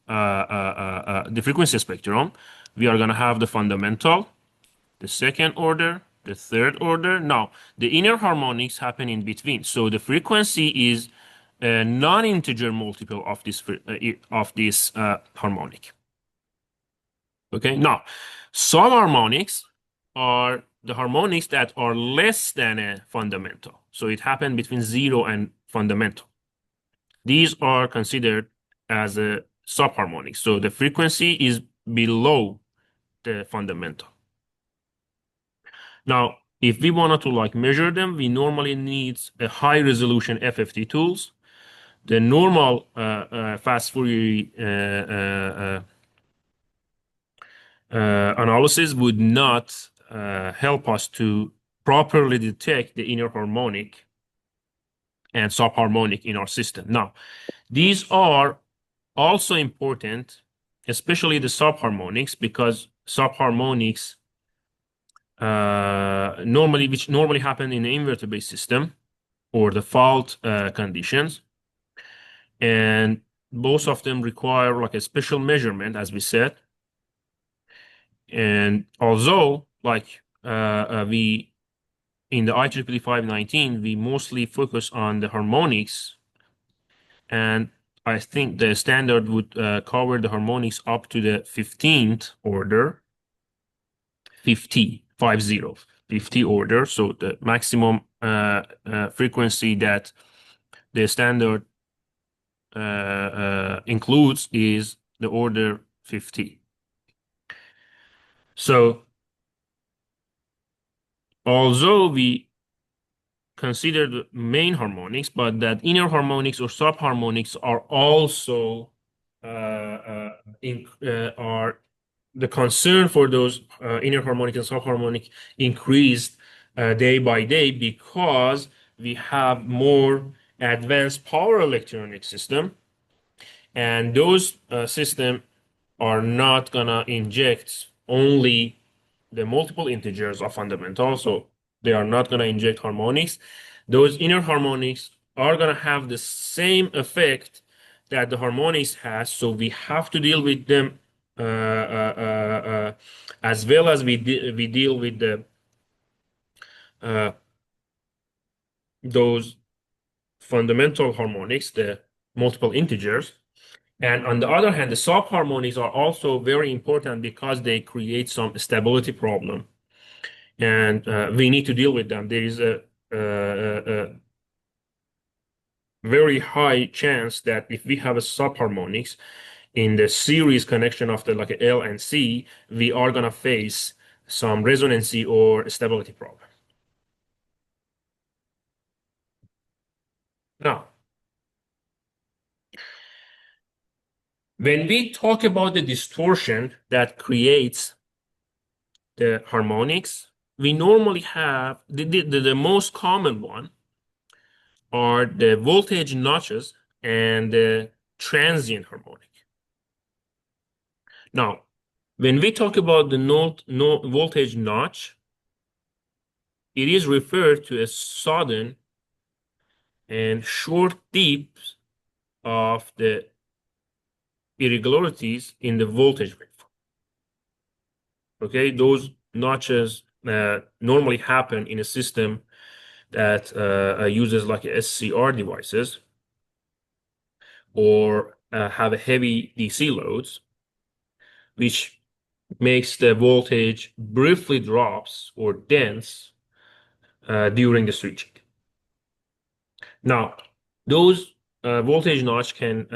the frequency spectrum, we are going to have the fundamental, the second order, the third order. Now, the inner harmonics happen in between. So the frequency is a non-integer multiple of this harmonic. Okay. Now, subharmonics are the harmonics that are less than a fundamental. So it happened between 0 and fundamental. These are considered as a subharmonic. So the frequency is below the fundamental. Now, if we wanted to like measure them, we normally need a high resolution FFT tools. The normal fast Fourier analysis would not help us to properly detect the inner harmonic and subharmonic in our system. Now, these are also important, especially the subharmonics, because subharmonics which normally happen in the inverter-based system or the fault conditions, and both of them require like a special measurement, as we said. And although like we in the IEEE 519 we mostly focus on the harmonics, and I think the standard would cover the harmonics up to the 15th order, 50 order. So the maximum frequency that the standard includes is the order 50. So although we consider the main harmonics, but that inner harmonics or subharmonics are also are the concern for those inner harmonic and subharmonic increased day by day, because we have more advanced power electronic system, and those systems are not gonna inject only the multiple integers of fundamental, so they are not gonna inject harmonics. Those inner harmonics are gonna have the same effect that the harmonics has, so we have to deal with them as well as we deal with the those fundamental harmonics, the multiple integers. And on the other hand, the subharmonics are also very important because they create some stability problem, and we need to deal with them. There is a very high chance that if we have a subharmonics in the series connection of the like L and C, we are gonna face some resonancy or stability problem. Now, when we talk about the distortion that creates the harmonics, we normally have the most common one are the voltage notches and the transient harmonic. Now, when we talk about the no voltage notch, it is referred to as sudden and short dips of the irregularities in the voltage waveform. Okay, those notches normally happen in a system that uses like SCR devices or have a heavy DC loads, which makes the voltage briefly drops or dents during the switching. Now, those voltage notch can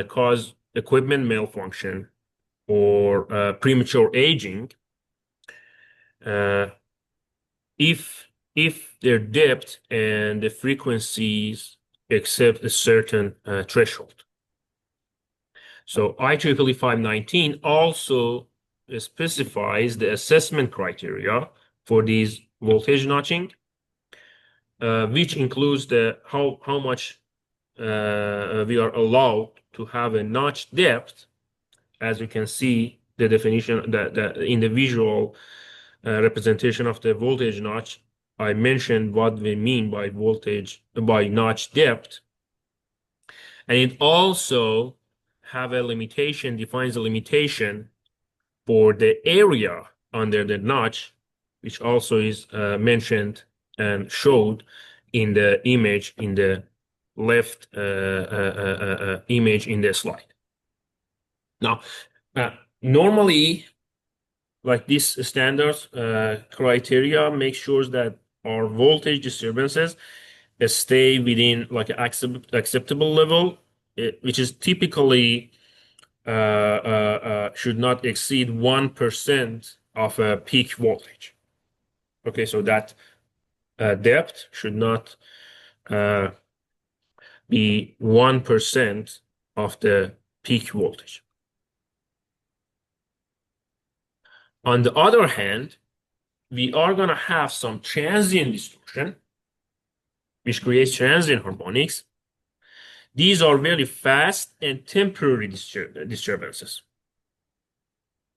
cause equipment malfunction or premature aging uh, if their depth and the frequencies exceed a certain threshold. So IEEE 519 also specifies the assessment criteria for these voltage notching, which includes the how much we are allowed to have a notch depth. As you can see, the definition that in the visual representation of the voltage notch, I mentioned what we mean by notch depth, and it also defines a limitation for the area under the notch, which also is mentioned and showed in the image in the left image in the slide. Now, normally, like this standards criteria make sure that our voltage disturbances stay within like an acceptable level, which is typically should not exceed 1% of a peak voltage. Okay, so that depth should not be 1% of the peak voltage. On the other hand, we are going to have some transient distortion, which creates transient harmonics. These are very fast and temporary disturbances,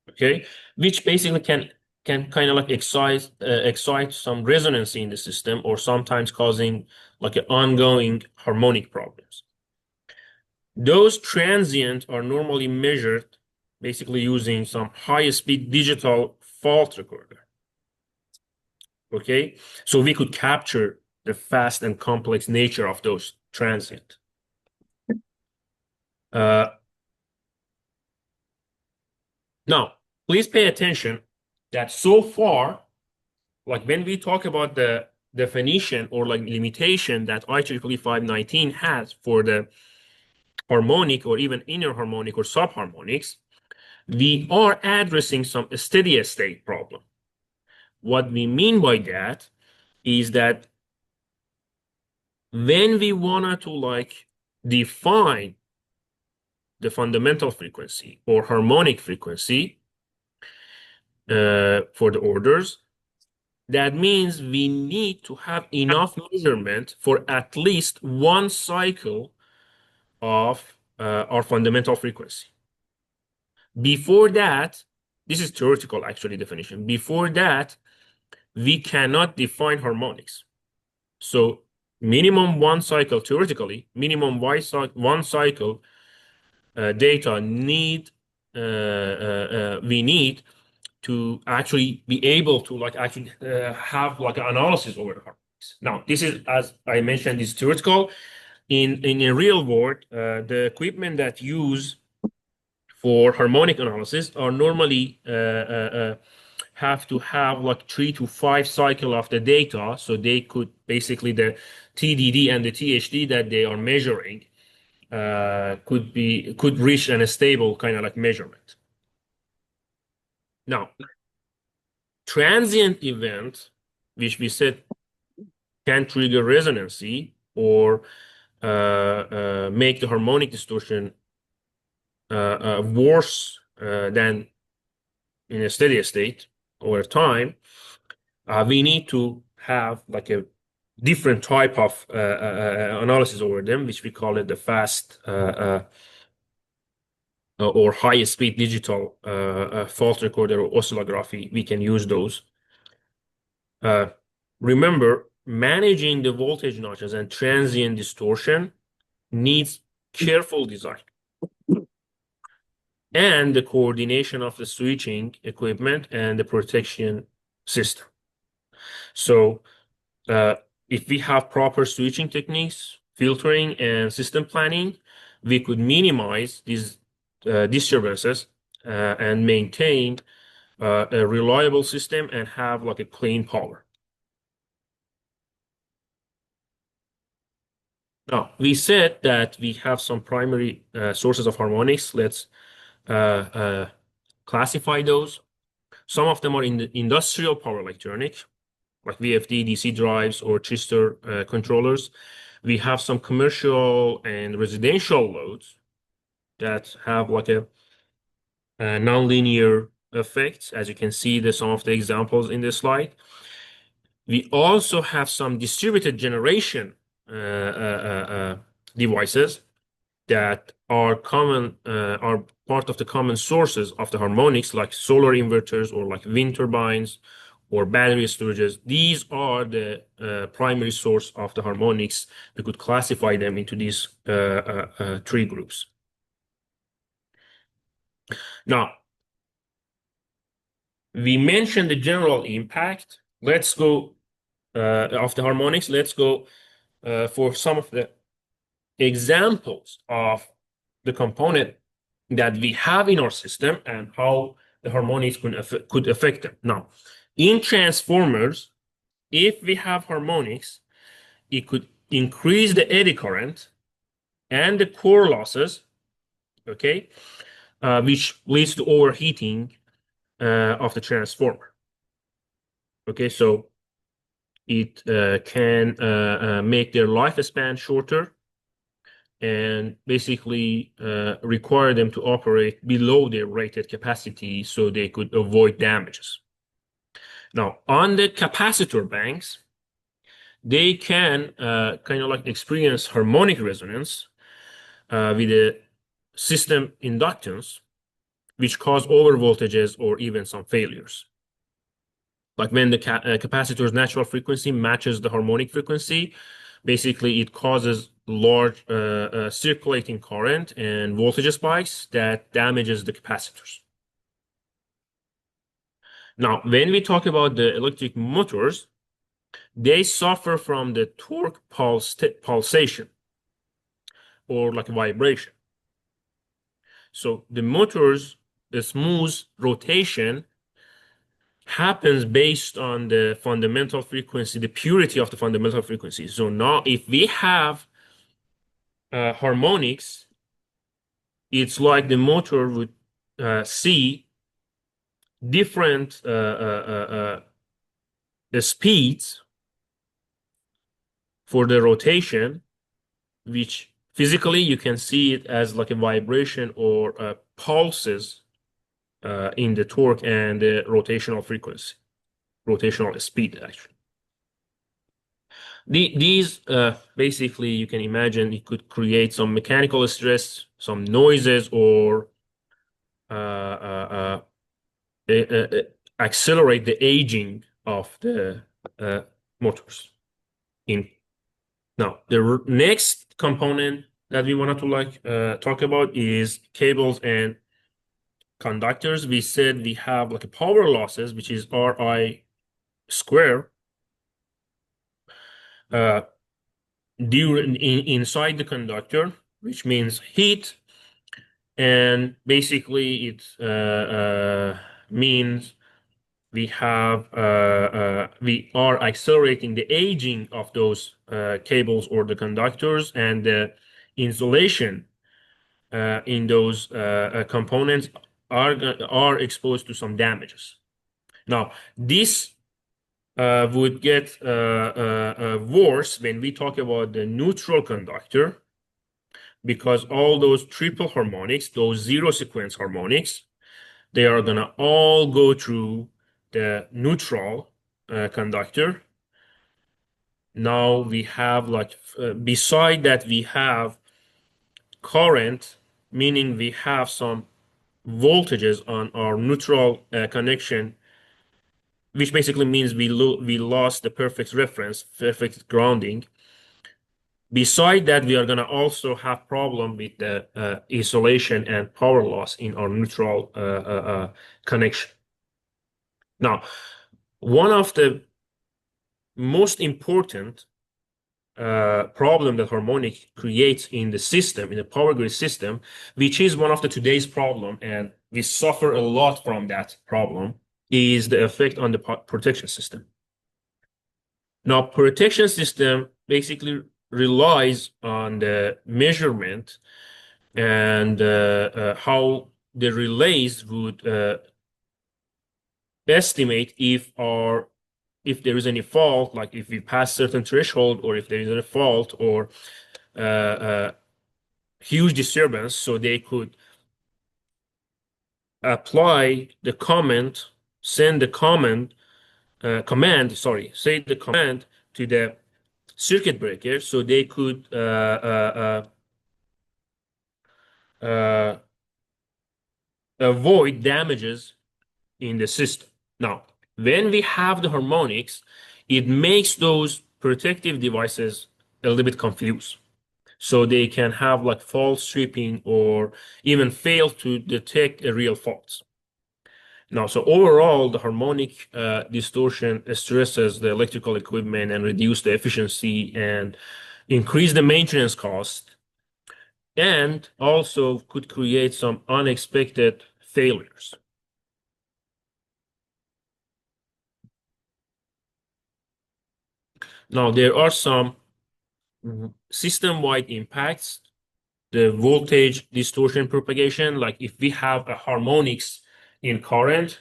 okay, which basically can kind of like excite some resonancy in the system, or sometimes causing like an ongoing harmonic problems. Those transient are normally measured basically using some high-speed digital fault recorder. Okay, so we could capture the fast and complex nature of those transient. Now, please pay attention that so far, like when we talk about the definition or like limitation that IEEE 519 has for the harmonic or even inner harmonic or subharmonics, we are addressing some steady state problem. What we mean by that is that when we wanted to like define the fundamental frequency or harmonic frequency for the orders, that means we need to have enough measurement for at least one cycle of our fundamental frequency. Before that, this is theoretical actually definition. Before that, we cannot define harmonics. So minimum one cycle, theoretically, minimum one cycle data we need to actually be able to like actually have like an analysis over the harmonics. Now, this is, as I mentioned, is theoretical. In a real world, the equipment that use for harmonic analysis are normally have to have like 3 to 5 cycle of the data, so they could basically the TDD and the THD that they are measuring could reach a stable kind of like measurement. Now, transient event, which we said can trigger resonancy or make the harmonic distortion worse than in a steady state. over time, we need to have like a different type of analysis over them, which we call it the fast or high-speed digital fault recorder or oscillography. We can use those. Remember, managing the voltage notches and transient distortion needs careful design and the coordination of the switching equipment and the protection system. So if we have proper switching techniques, filtering, and system planning, we could minimize these disturbances and maintain a reliable system and have like a clean power. Now, we said that we have some primary sources of harmonics. Let's classify those. Some of them are in the industrial power electronic, like VFD, DC drives, or transistor controllers. We have some commercial and residential loads that have like a nonlinear effect, as you can see some of the examples in this slide. We also have some distributed generation devices that are part of the common sources of the harmonics, like solar inverters or like wind turbines or battery storages. These are the primary source of the harmonics. We could classify them into these three groups. Now, we mentioned the general impact. Let's go of the harmonics. Let's go for some of the examples of the component that we have in our system and how the harmonics could affect them. Now, in transformers, if we have harmonics, it could increase the eddy current and the core losses, okay, which leads to overheating of the transformer. Okay, so it can make their lifespan shorter and basically require them to operate below their rated capacity so they could avoid damages. Now, on the capacitor banks, they can kind of like experience harmonic resonance with the system inductance, which cause overvoltages or even some failures. Like when the capacitor's natural frequency matches the harmonic frequency, basically it causes large circulating current and voltage spikes that damages the capacitors. Now, when we talk about the electric motors, they suffer from the torque pulsation or like vibration. So the motor's smooth rotation happens based on the fundamental frequency, the purity of the fundamental frequency. So now if we have harmonics, it's like the motor would see different speeds for the rotation, which physically you can see it as like a vibration or pulses in the torque and the rotational frequency, rotational speed actually. These basically you can imagine it could create some mechanical stress, some noises, or accelerate the aging of the motors. Now, the next component that we wanted to talk about is cables and conductors. We said we have like a power losses, which is Ri square inside the conductor, which means heat, and basically it means we are accelerating the aging of those cables or the conductors, and the insulation in those components are exposed to some damages. Now, this would get worse when we talk about the neutral conductor, because all those triple harmonics, those zero sequence harmonics, they are gonna all go through the neutral conductor. Now we have like, beside that, we have current, meaning we have some voltages on our neutral connection, which basically means we lost the perfect reference, perfect grounding. Beside that, we are going to also have problem with the isolation and power loss in our neutral connection. Now, one of the most important problem that harmonic creates in the system, in the power grid system, which is one of the today's problem, and we suffer a lot from that problem, is the effect on the protection system. Now, protection system basically relies on the measurement and how the relays would estimate if there is any fault, like if we pass certain threshold, or if there is a fault or huge disturbance, so they could apply the comment, send the say the command to the circuit breaker, so they could avoid damages in the system. Now, when we have the harmonics, it makes those protective devices a little bit confused. So they can have like false stripping or even fail to detect a real faults. Now, so overall, the harmonic distortion stresses the electrical equipment and reduce the efficiency and increase the maintenance cost, and also could create some unexpected failures. Now, there are some system-wide impacts. The voltage distortion propagation, like if we have a harmonics in current,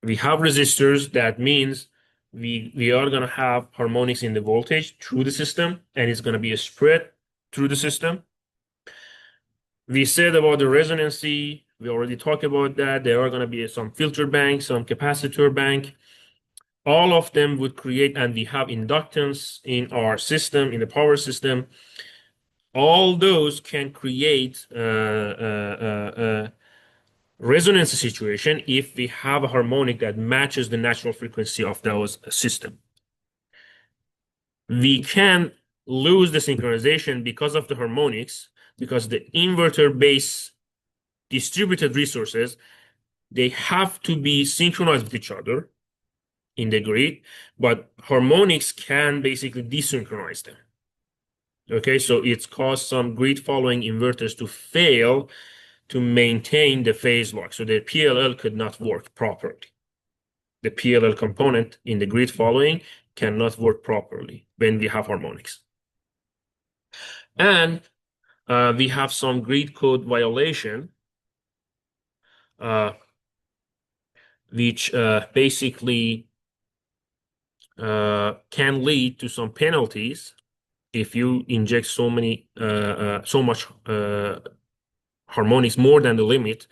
we have resistors, that means we are going to have harmonics in the voltage through the system, and it's going to be a spread through the system. We said about the resonancy, we already talked about that. There are going to be some filter bank, some capacitor bank. All of them would create, and we have inductance in our system, in the power system. All those can create resonance situation if we have a harmonic that matches the natural frequency of those system. We can lose the synchronization because of the harmonics, because the inverter-based distributed resources, they have to be synchronized with each other in the grid, but harmonics can basically desynchronize them. Okay, so it's caused some grid following inverters to fail to maintain the phase lock. So the PLL could not work properly. The PLL component in the grid following cannot work properly when we have harmonics. And we have some grid code violation, which basically can lead to some penalties if you inject so much harmonics more than the limit.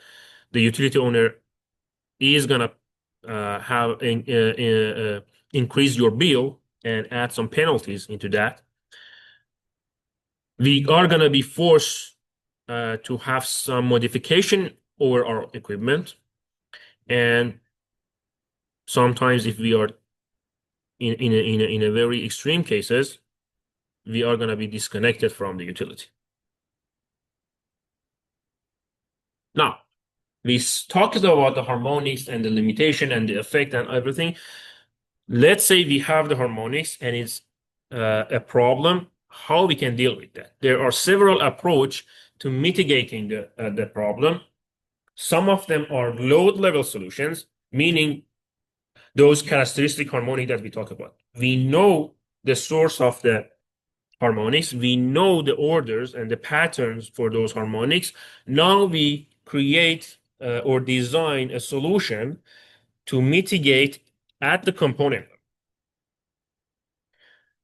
The utility owner is gonna have increase your bill and add some penalties into that. We are gonna be forced to have some modification over our equipment, and sometimes if we are in a very extreme cases, we are gonna be disconnected from the utility. Now, we talked about the harmonics and the limitation and the effect and everything. Let's say we have the harmonics and it's a problem, how we can deal with that. There are several approaches to mitigating the problem. Some of them are load level solutions, meaning those characteristic harmonic that we talk about. We know the source of the harmonics. We know the orders and the patterns for those harmonics. Now we create or design a solution to mitigate at the component.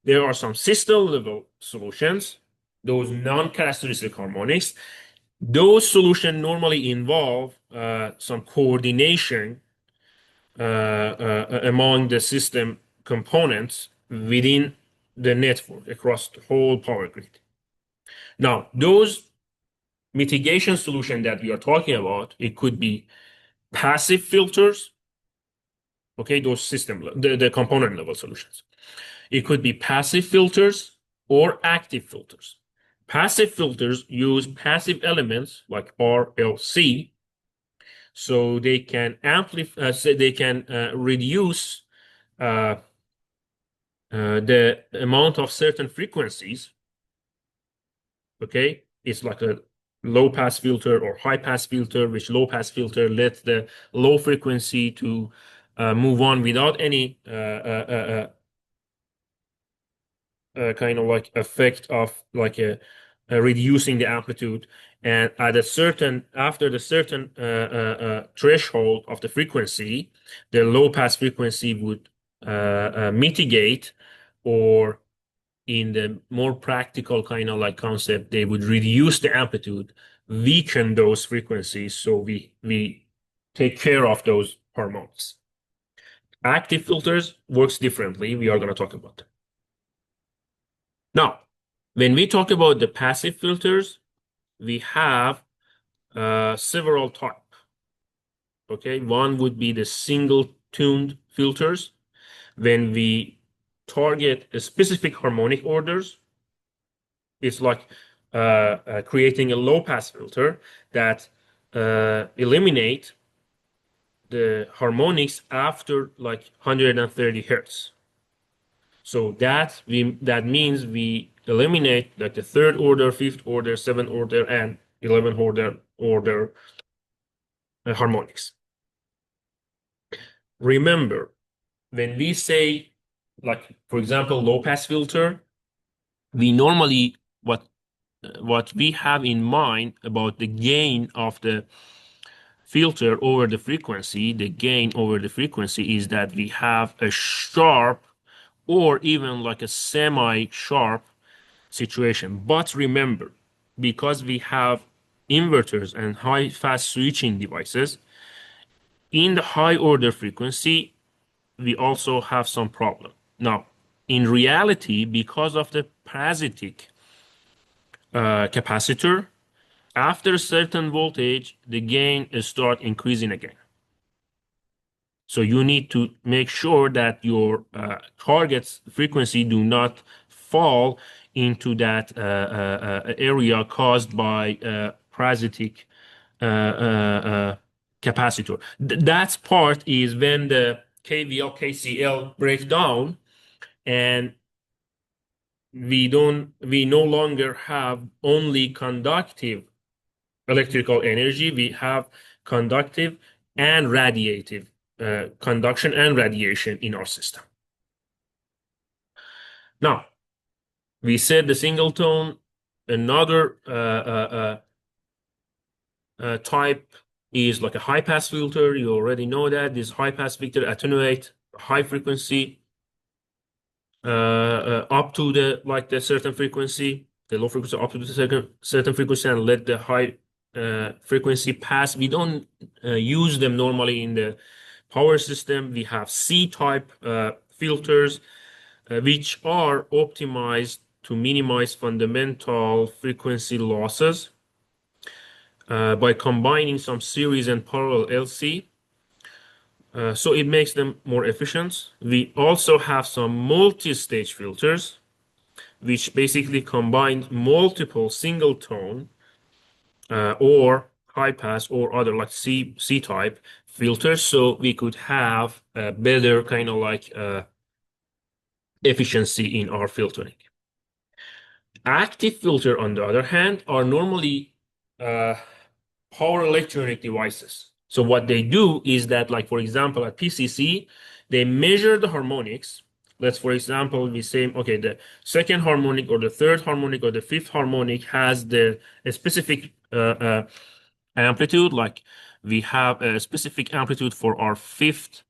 There are some system level solutions, those non-characteristic harmonics. Those solutions normally involve some coordination among the system components within the network across the whole power grid. Now, those mitigation solution that we are talking about, it could be passive filters, okay, those the component level solutions. It could be passive filters or active filters. Passive filters use passive elements like R, L, C, so they can amplify, so they can reduce uh, the amount of certain frequencies. Okay, it's like a low pass filter or high pass filter, which low pass filter lets the low frequency to move on without any kind of like effect of like a reducing the amplitude. And at a certain after the certain threshold of the frequency, the low pass frequency would mitigate, or in the more practical kind of like concept, they would reduce the amplitude, weaken those frequencies, so we take care of those hormones. Active filters works differently. We are going to talk about them. Now, when we talk about the passive filters, we have several types. Okay, one would be the single tuned filters. When we target a specific harmonic orders, it's like creating a low pass filter that eliminate the harmonics after like 130 hertz. So that means we eliminate like the third order, fifth order, seventh order, and 11th order harmonics. Remember, when we say, like for example, low pass filter, we normally what we have in mind about the gain of the filter over the frequency, the gain over the frequency is that we have a sharp or even like a semi-sharp situation. But remember, because we have inverters and high fast switching devices, in the high order frequency, we also have some problem. Now, in reality, because of the parasitic capacitor, after a certain voltage, the gain start increasing again. So you need to make sure that your target's frequency do not fall into that area caused by parasitic capacitor. That part is when the KVL, KCL breaks down, and we no longer have only conductive electrical energy. We have conductive and radiative conduction and radiation in our system. Now, we said the single tone. Another type is like a high pass filter. You already know that this high pass filter attenuate high frequency up to the certain frequency, the low frequency up to the certain frequency, and let the high frequency pass. We don't use them normally in the power system. We have C-type filters, which are optimized to minimize fundamental frequency losses by combining some series and parallel LC. So it makes them more efficient. We also have some multi-stage filters, which basically combine multiple single tone or high pass or other like C type filters, so we could have a better kind of like efficiency in our filtering. Active filter, on the other hand, are normally power electronic devices. So what they do is that, like for example, at PCC, they measure the harmonics. Let's, for example, we say, okay, the second harmonic or the third harmonic or the fifth harmonic has a specific amplitude. Like we have a specific amplitude for our fifth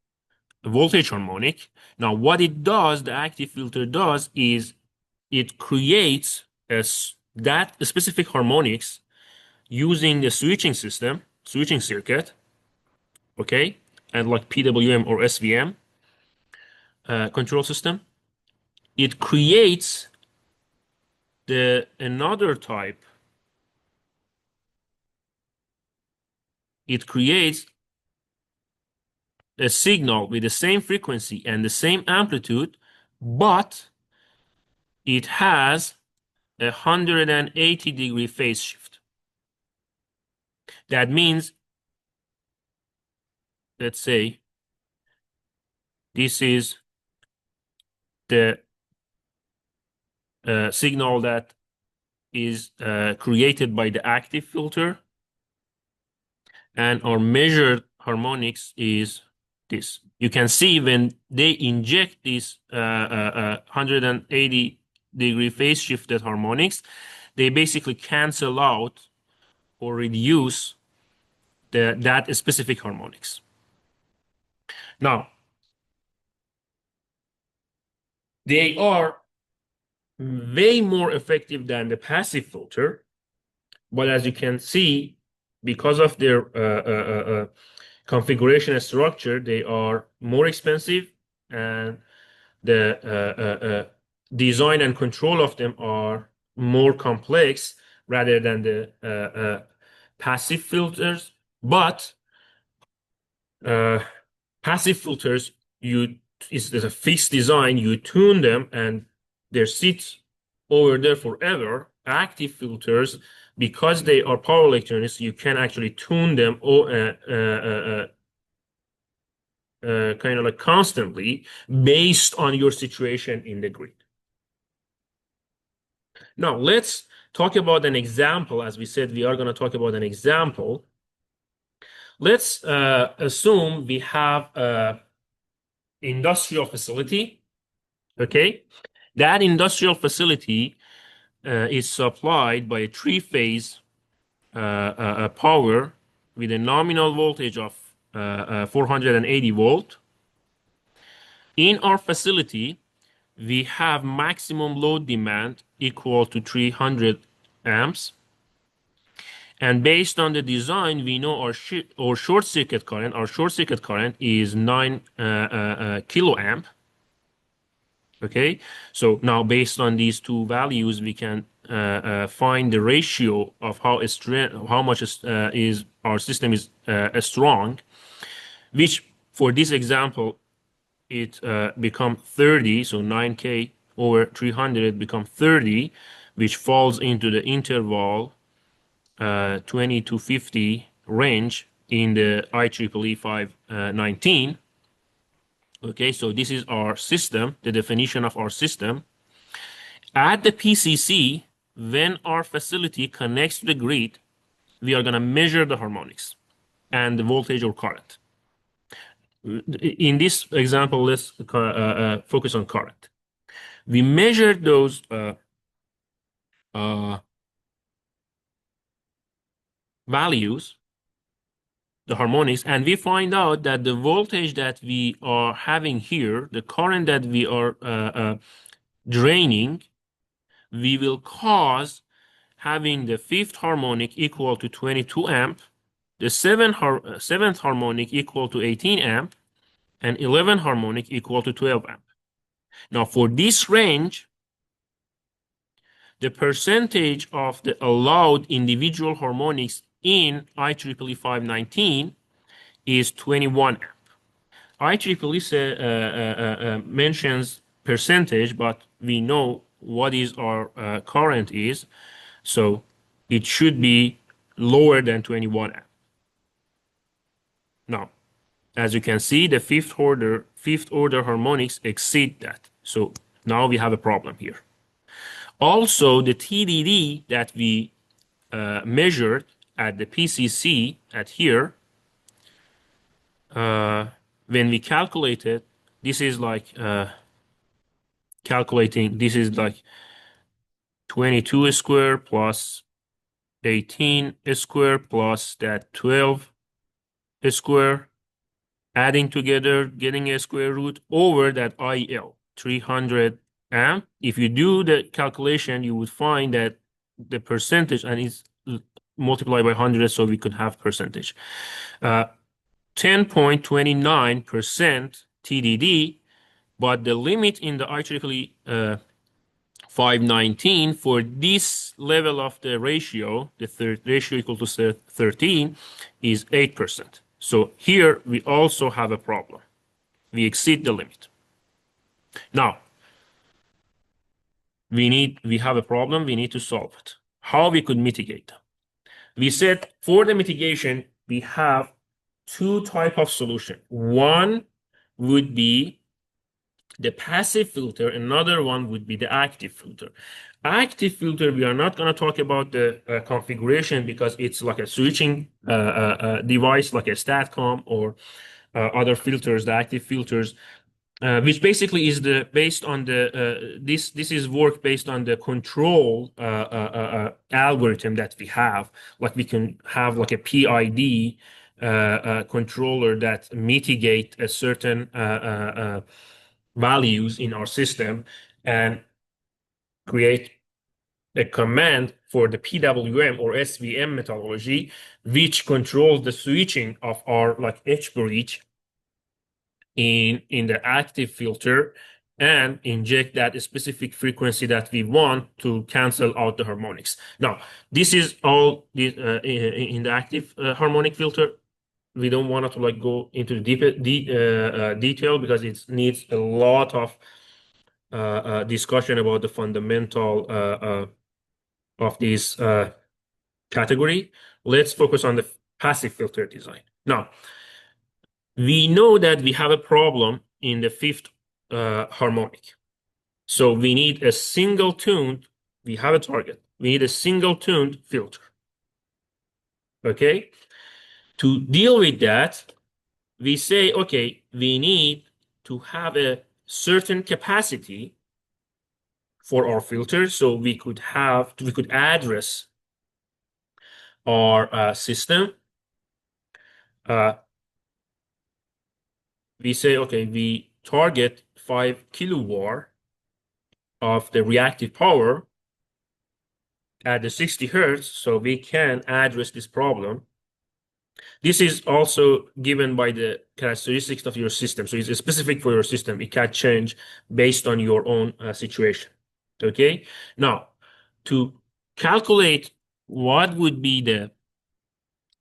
voltage harmonic. Now, what it does, the active filter does, is it creates that specific harmonics using the switching system, switching circuit, okay? and like PWM or SVM control system, it creates the another type. It creates a signal with the same frequency and the same amplitude, but it has 180-degree phase shift. That means, let's say, this is the signal that is created by the active filter, and our measured harmonics is this. You can see when they inject this 180-degree phase shifted harmonics, they basically cancel out or reduce that specific harmonics. Now, they are way more effective than the passive filter, but as you can see, because of their configuration and structure, they are more expensive, and the design and control of them are more complex rather than the passive filters. But passive filters, there's a fixed design, you tune them and they sit over there forever. Active filters, because they are power electronics, you can actually tune them kind of like constantly based on your situation in the grid. Now, let's talk about an example. As we said, we are going to talk about an example. Let's assume we have an industrial facility, okay? That industrial facility is supplied by a three-phase power with a nominal voltage of 480 volt. In our facility, we have maximum load demand equal to 300 amps. And based on the design, we know our short circuit current is 9 kiloamp. Okay, so now based on these two values, we can find the ratio of how much is our system is strong, which for this example, it become 30, so 9K over 300 become 30, which falls into the interval 20 to 50 range in the IEEE 519. Okay, so this is our system, the definition of our system. At the PCC, when our facility connects to the grid, we are going to measure the harmonics and the voltage or current. In this example, let's focus on current. We measured those values, the harmonics, and we find out that the voltage that we are having here, the current that we are draining, we will cause having the fifth harmonic equal to 22 amp, the seventh harmonic equal to 18 amp, and 11th harmonic equal to 12 amp. Now for this range, the percentage of the allowed individual harmonics in IEEE 519 is 21 amp. IEEE mentions percentage, but we know what is our current is, so it should be lower than 21 amp. Now, as you can see, the fifth order harmonics exceed that. So now we have a problem here. Also, the TDD that we measured at the PCC at here, when we calculated, this is like calculating, this is like 22 square plus 18 square plus that 12 square, adding together, getting a square root over that IL, 300 amp. If you do the calculation, you would find that the percentage, and it's multiplied by 100, so we could have percentage. 10.29% TDD, but the limit in the IEEE 519 for this level of the ratio, the ratio equal to 13, is 8%. So here we also have a problem. We exceed the limit. Now, we have a problem, we need to solve it. How we could mitigate them? We said for the mitigation, we have two type of solution. One would be the passive filter, another one would be the active filter. Active filter, we are not going to talk about the configuration because it's like a switching device, like a StatCom or other filters, the active filters, which basically is the based on the this is work based on the control algorithm that we have. Like we can have like a PID controller that mitigate a certain values in our system and create a command for the PWM or SVM methodology, which controls the switching of our like edge breach in the active filter and inject that specific frequency that we want to cancel out the harmonics. Now, this is all in the active harmonic filter. We don't want to like go into the deep detail because it needs a lot of discussion about the fundamental of this category. Let's focus on the passive filter design. Now, we know that we have a problem in the fifth harmonic. So we need a single tuned, we have a target. We need a single tuned filter. Okay? To deal with that, we say, okay, we need to have a certain capacity for our filter so we could address our system. We say, okay, we target 5 kilowatt of the reactive power at the 60 hertz, so we can address this problem. This is also given by the characteristics of your system. So it's specific for your system. It can change based on your own situation. Okay. Now, to calculate what would be the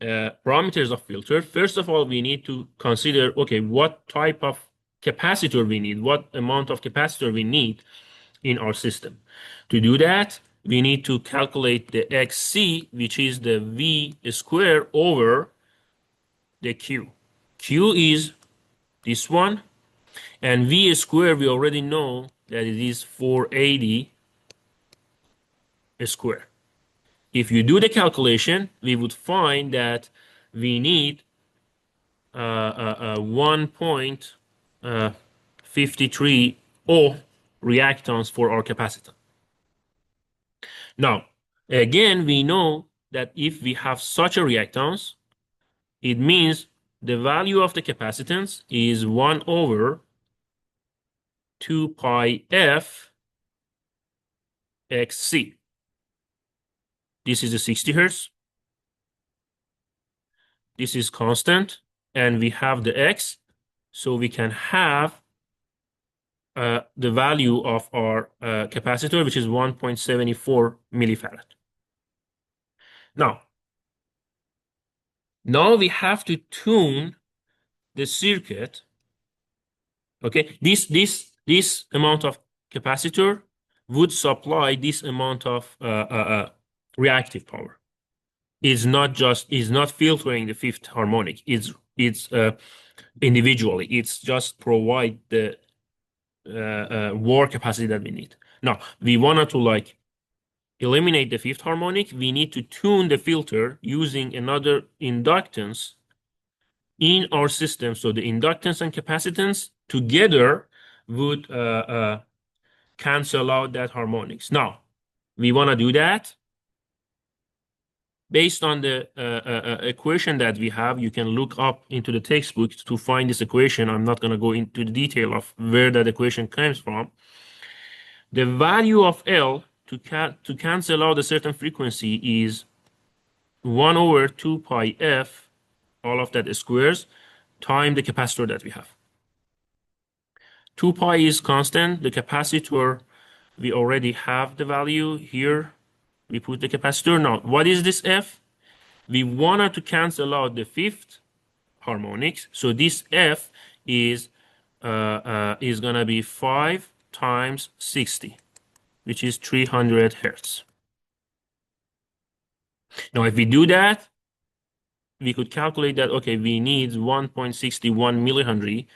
parameters of filter, first of all, we need to consider, okay, what type of capacitor we need, what amount of capacitor we need in our system. To do that, we need to calculate the XC, which is the V square over the Q. Q is this one, and V square, we already know that it is 480 square. If you do the calculation, we would find that we need 1.53 reactance for our capacitor. Now, again, we know that if we have such a reactance, it means the value of the capacitance is 1 over 2 pi f xc. This is the 60 hertz. This is constant, and we have the x, so we can have the value of our capacitor, which is 1.74 millifarad. Now we have to tune the circuit. Okay, this amount of capacitor would supply this amount of reactive power. It's not filtering the fifth harmonic. It's individually. It's just provide the work capacity that we need. Now we wanted to like eliminate the fifth harmonic. We need to tune the filter using another inductance in our system. So the inductance and capacitance together would cancel out that harmonics. Now we want to do that based on the equation that we have. You can look up into the textbook to find this equation. I'm not going to go into the detail of where that equation comes from. The value of L to cancel out a certain frequency is 1 over 2 pi f, all of that squares, time the capacitor that we have. 2 pi is constant. The capacitor, we already have the value here. We put the capacitor. Now, what is this F? We wanted to cancel out the fifth harmonics. So this F is gonna be 5 times 60, which is 300 hertz. Now, if we do that, we could calculate that, okay, we need 1.61 millihenry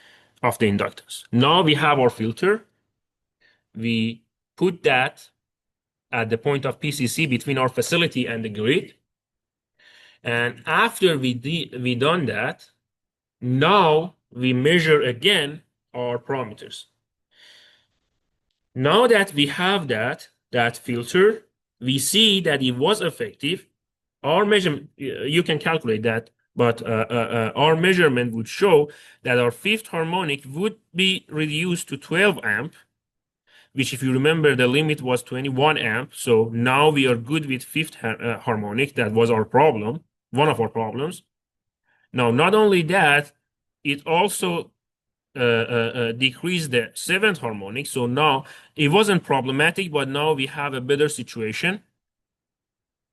of the inductance. Now we have our filter. We put that at the point of PCC between our facility and the grid. And after we done that, now we measure again our parameters. Now that we have that filter, we see that it was effective. Our measurement, you can calculate that, but our measurement would show that our fifth harmonic would be reduced to 12 amp, which, if you remember, the limit was 21 amp. So now we are good with fifth harmonic. That was our problem, one of our problems. Now, not only that, it also decreased the seventh harmonic. So now it wasn't problematic, but now we have a better situation.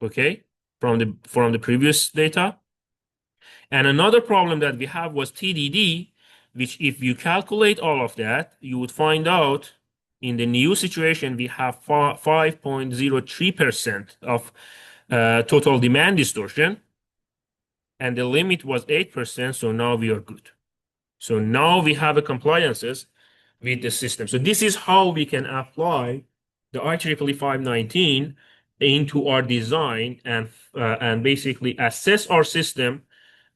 Okay, from the previous data. And another problem that we have was TDD, which, if you calculate all of that, you would find out in the new situation we have 5.03% of total demand distortion, and the limit was 8%. So now we are good. So now we have a compliances with the system. So this is how we can apply the IEEE 519 into our design and basically assess our system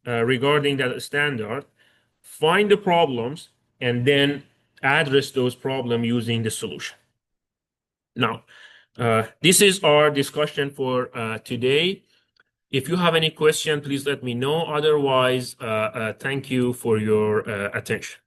regarding that standard, find the problems, and then address those problems using the solution. Now, this is our discussion for today. If you have any question, please let me know. Otherwise, thank you for your attention.